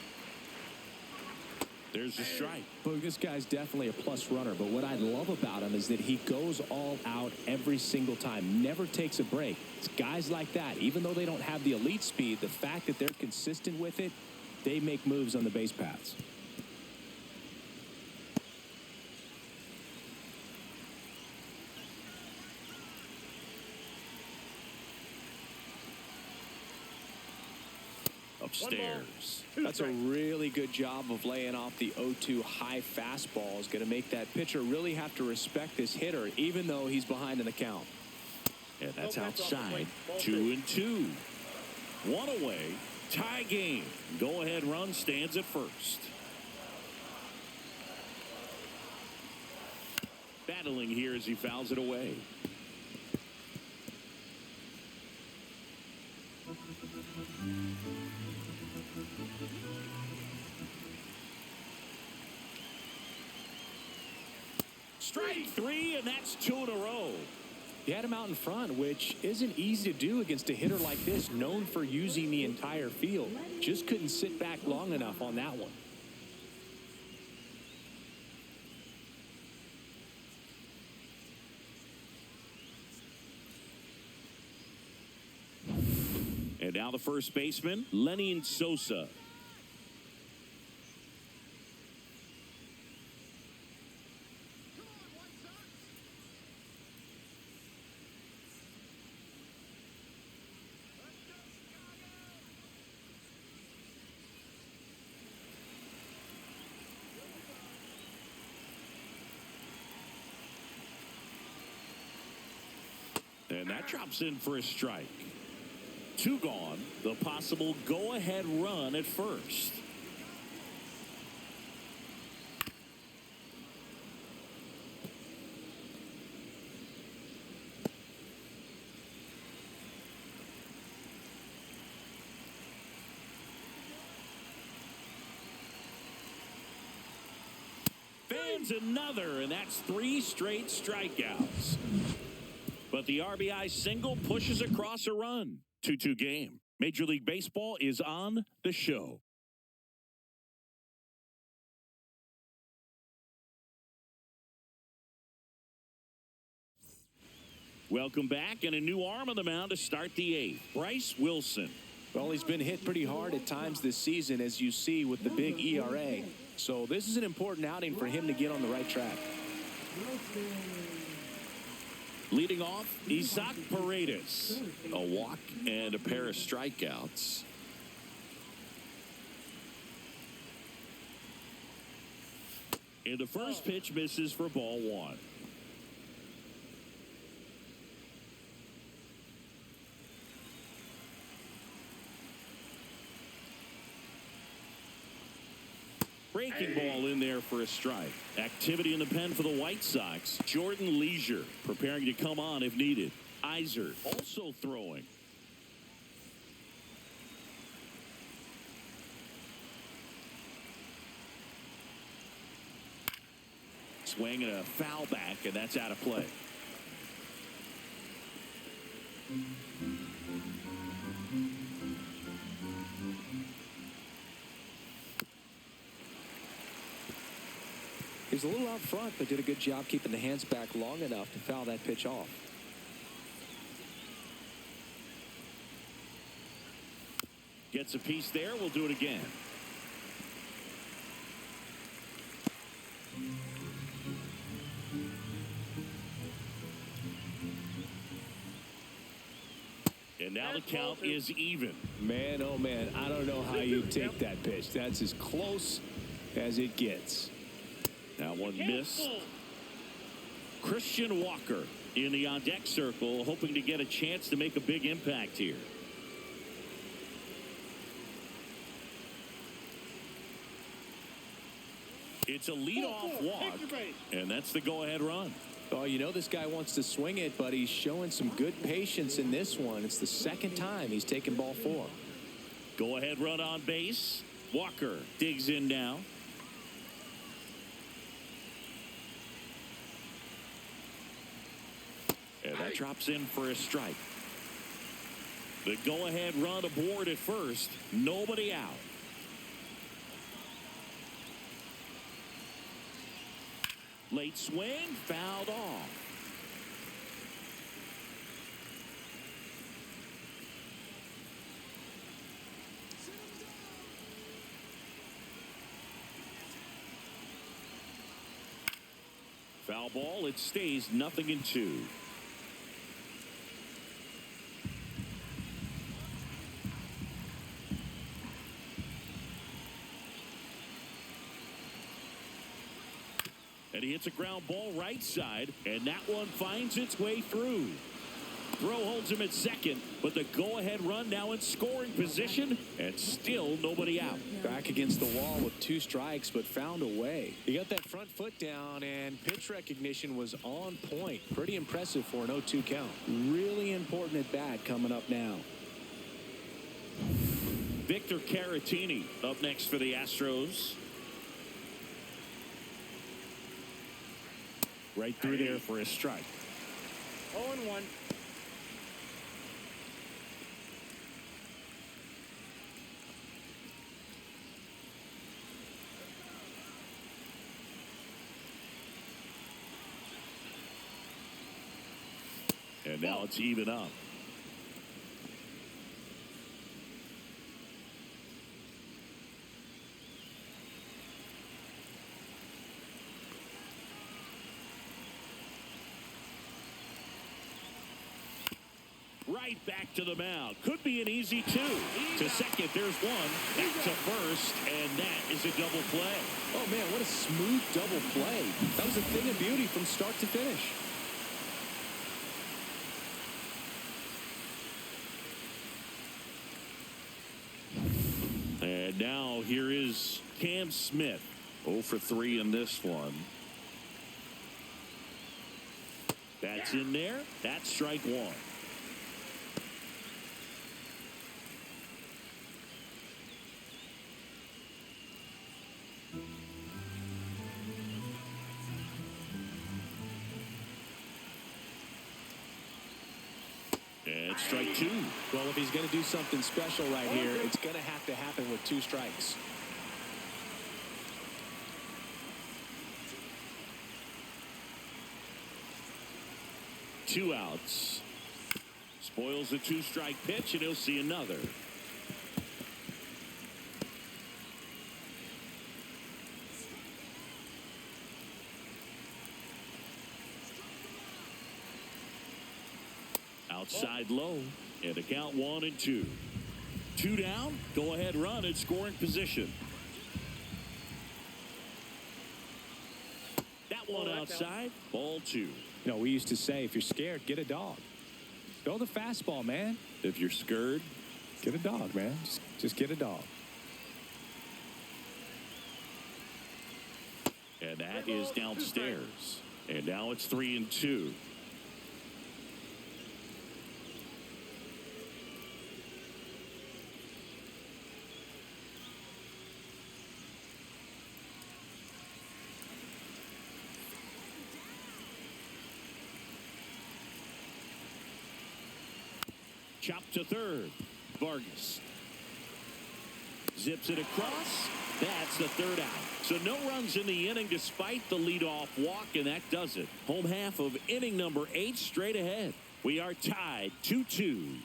There's a strike. Look, this guy's definitely a plus runner, but what I love about him is that he goes all out every single time, never takes a break. It's guys like that, even though they don't have the elite speed, the fact that they're consistent with it, they make moves on the base paths. Upstairs. That's a really good job of laying off the 0-2 high fastball. Is going to make that pitcher really have to respect this hitter, even though he's behind in the count. And that's outside. 2-2. One away. Tie game. Go ahead run stands at first. Battling here as he fouls it away. Strike three, and that's 2 in a row. He had him out in front, which isn't easy to do against a hitter like this, known for using the entire field. Just couldn't sit back long enough on that one. And now the first baseman, Lenin Sosa. And that drops in for a strike. 2 gone. The possible go-ahead run at first. Fans another, and that's 3 straight strikeouts. But the RBI single pushes across a run. 2-2 game. Major League Baseball is on the show. Welcome back, and a new arm on the mound to start the 8th. Bryce Wilson. Well, he's been hit pretty hard at times this season, as you see with the big ERA. So this is an important outing for him to get on the right track. Leading off, Isaac Paredes. A walk and a pair of strikeouts. And the first pitch misses for ball 1. Breaking ball in there for a strike. Activity in the pen for the White Sox. Jordan Leisure preparing to come on if needed. Iser also throwing. Swing and a foul back, and that's out of play. He's a little out front, but did a good job keeping the hands back long enough to foul that pitch off. Gets a piece there. We'll do it again. And now the count is even. Man, oh man, I don't know how you take that pitch. That's as close as it gets. Now one missed. Christian Walker in the on-deck circle, hoping to get a chance to make a big impact here. It's a leadoff walk, and that's the go-ahead run. Oh, you know this guy wants to swing it, but he's showing some good patience in this one. It's the second time he's taken ball 4. Go-ahead run on base. Walker digs in now. Drops in for a strike. The go-ahead run aboard at first. Nobody out. Late swing, fouled off. Foul ball. It stays 0-2. And he hits a ground ball right side, and that one finds its way through. Throw holds him at second, but the go-ahead run now in scoring position, and still nobody out. Back against the wall with 2 strikes, but found a way. He got that front foot down, and pitch recognition was on point. Pretty impressive for an 0-2 count. Really important at bat coming up now. Victor Caratini up next for the Astros. Right through there for a strike. 0-1. And now it's even up. Right back to the mound. Could be an easy 2. To second, there's one. Back to first, and that is a double play. Oh, man, what a smooth double play. That was a thing of beauty from start to finish. And now here is Cam Smith. 0 for 3 in this one. That's in there. That's strike 1. And strike 2. Well, if he's going to do something special right here, it's going to have to happen with 2 strikes. Two outs. Spoils a 2-strike pitch, and he'll see another. Outside low, and a count 1-2. 2 down, go ahead run in scoring position. That one outside, ball 2. You know, we used to say, if you're scared, get a dog. Throw the fastball, man. If you're scared, get a dog, man. Just get a dog. And that is downstairs. And now it's 3-2. Chop to third. Vargas zips it across. That's the 3rd out. So no runs in the inning despite the leadoff walk, and that does it. Home half of inning number 8 straight ahead. We are tied 2-2.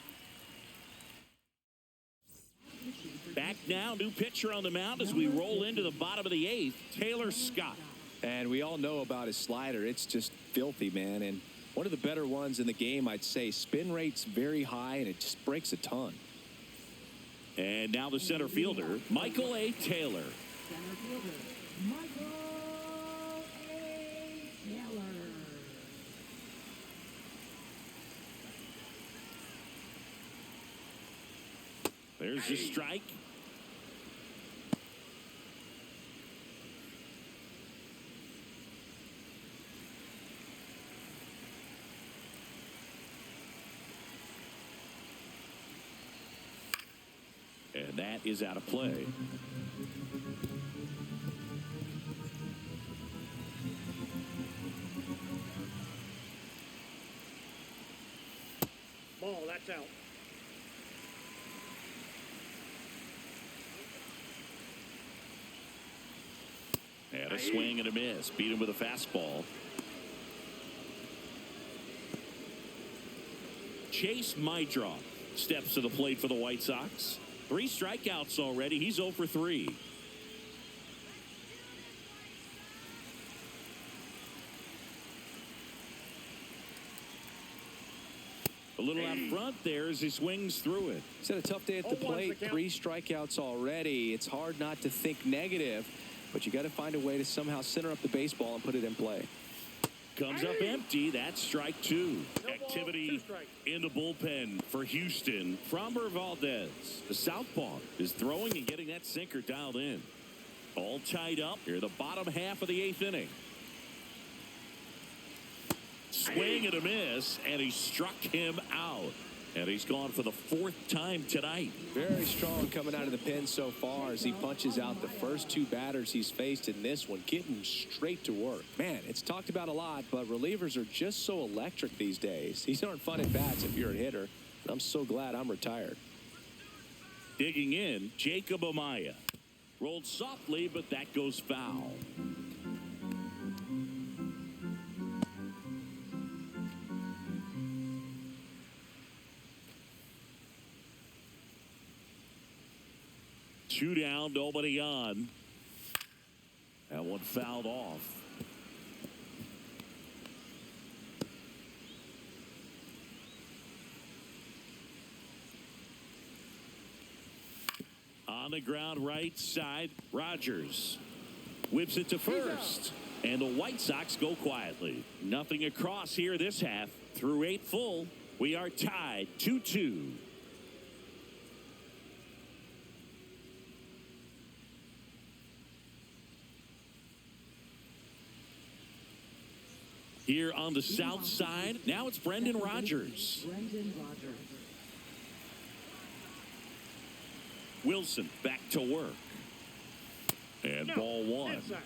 Back now, new pitcher on the mound as we roll into the bottom of the 8th, Taylor Scott. And we all know about his slider. It's just filthy, man. And one of the better ones in the game, I'd say. Spin rate's very high, and it just breaks a ton. And now the center fielder, Michael A. Taylor. Center fielder, Michael A. Taylor. There's the strike. And that is out of play. Ball, that's out. And a swing and a miss. Beat him with a fastball. Chase Mydroff steps to the plate for the White Sox. 3 strikeouts already. He's 0 for 3. A little out front there as he swings through it. He's had a tough day at the plate. 3 strikeouts already. It's hard not to think negative, but you got to find a way to somehow center up the baseball and put it in play. Comes up empty. That's strike 2. Activity in the bullpen for Houston. Framber Valdez, the southpaw, is throwing and getting that sinker dialed in. All tied up here, the bottom half of the 8th inning. Swing and a miss, and he struck him out. And he's gone for the 4th time tonight. Very strong coming out of the pen so far as he punches out the first 2 batters he's faced in this one, getting straight to work. Man, it's talked about a lot, but relievers are just so electric these days. These aren't fun at bats if you're a hitter. I'm so glad I'm retired. Digging in, Jacob Amaya. Rolled softly, but that goes foul. Two down, nobody on. That one fouled off. On the ground right side, Rogers whips it to first. And the White Sox go quietly. Nothing across here this half. Through 8 full, we are tied 2-2. Here on the south side, now it's Brendan Rodgers. Wilson back to work. And ball 1. Inside.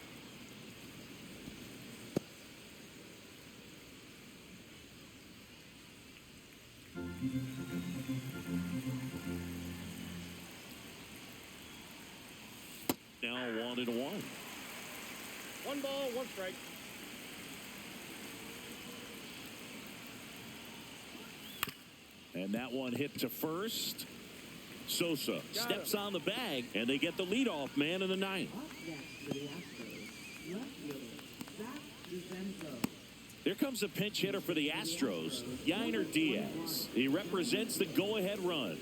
Now 1-1. 1 ball, 1 strike. And that one hit to first. Sosa steps on the bag, and they get the leadoff man in the 9th. Up next for the Astros, left fielder, Zach DeVenzo. Here comes a pinch hitter for the Astros, Yainer Diaz. He represents the go-ahead run.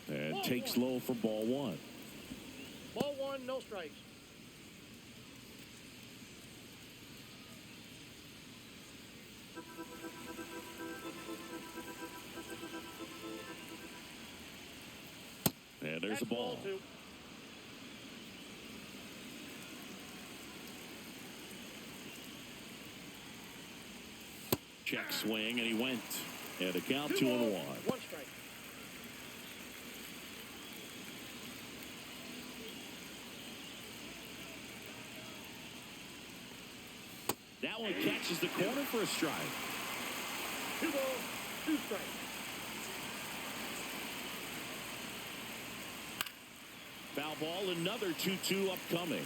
And takes low for ball 1. Ball 1, no strikes. And there's a ball. 2. Check swing, and he went. And a count 2-1. 1 strike. That one catches the corner for a strike. 2 balls, 2 strikes. Foul ball, another 2-2 upcoming.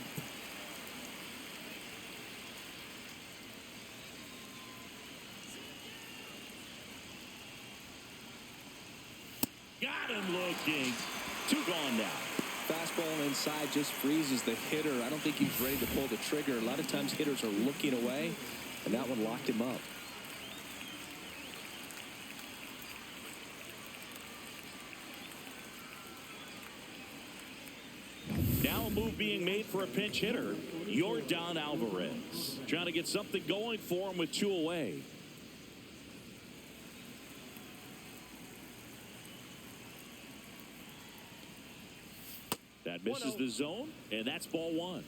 Got him looking. 2 gone now. Fastball inside just freezes the hitter. I don't think he's ready to pull the trigger. A lot of times hitters are looking away, and that one locked him up. Now a move being made for a pinch hitter, Yordan Alvarez. Trying to get something going for him with 2 away. That misses the zone, and that's ball 1.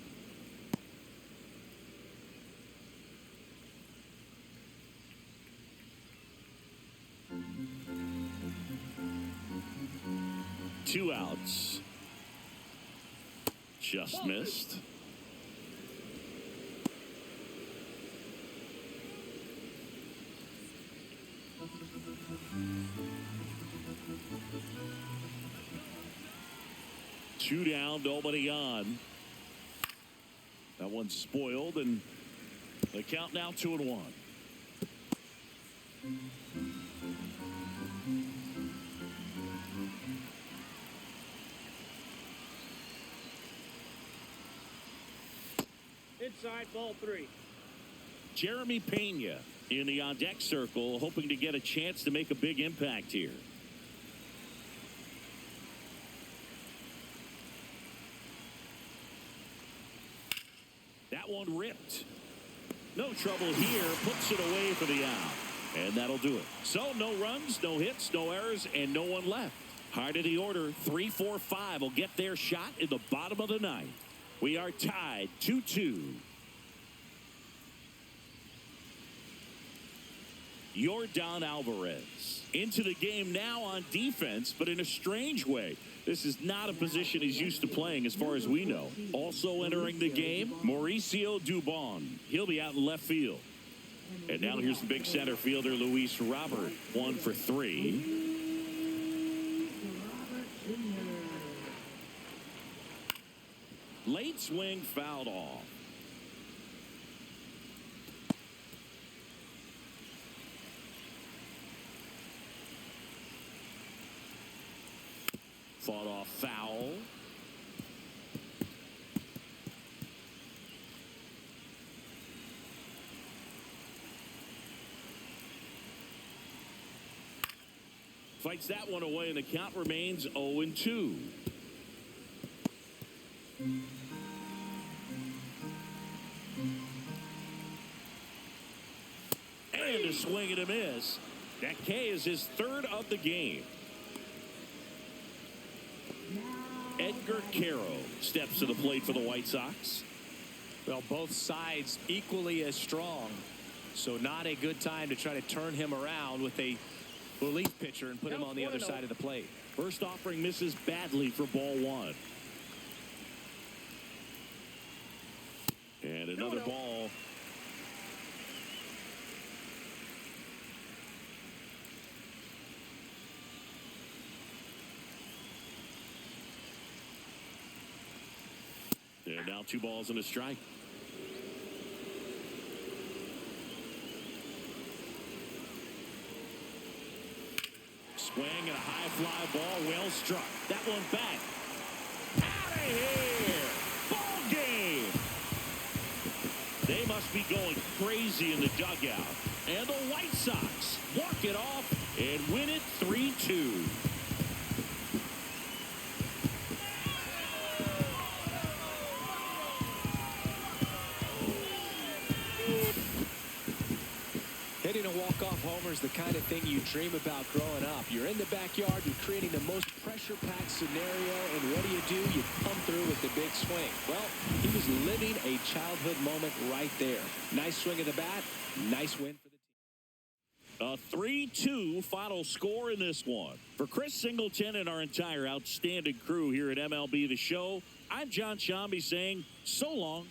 Two outs. Just missed. 2 down, nobody on. That one's spoiled, and the count now 2-1. Inside, ball 3. Jeremy Pena in the on-deck circle, hoping to get a chance to make a big impact here. That one ripped. No trouble here. Puts it away for the out. And that'll do it. So no runs, no hits, no errors, and no one left. Hard of the order. 3-4-5 will get their shot in the bottom of the ninth. We are tied 2-2. Yordan Alvarez into the game now on defense, but in a strange way. This is not a position he's used to playing as far as we know. Also entering the game, Mauricio Dubon. He'll be out in left field. And now here's the big center fielder, Luis Robert, 1 for 3. Late swing fouled off. Fought off foul. Fights that one away, and the count remains 0-2. And a swing and a miss. That K is his 3rd of the game. Edgar Caro steps to the plate for the White Sox. Well, both sides equally as strong. So not a good time to try to turn him around with a relief pitcher and put him on the other side of the plate. First offering misses badly for ball 1. And another ball. And now 2 balls and a strike. Swing and a high fly ball, well struck. That one back. Out of here! Ball game! They must be going crazy in the dugout. And the White Sox walk it off and win it 3-2. Hitting a walk-off homer is the kind of thing you dream about growing up. You're in the backyard, you're creating the most pressure-packed scenario, and what do? You come through with the big swing. Well, he was living a childhood moment right there. Nice swing of the bat, nice win for the team. A 3-2 final score in this one. For Chris Singleton and our entire outstanding crew here at MLB The Show, I'm John Shambi saying so long.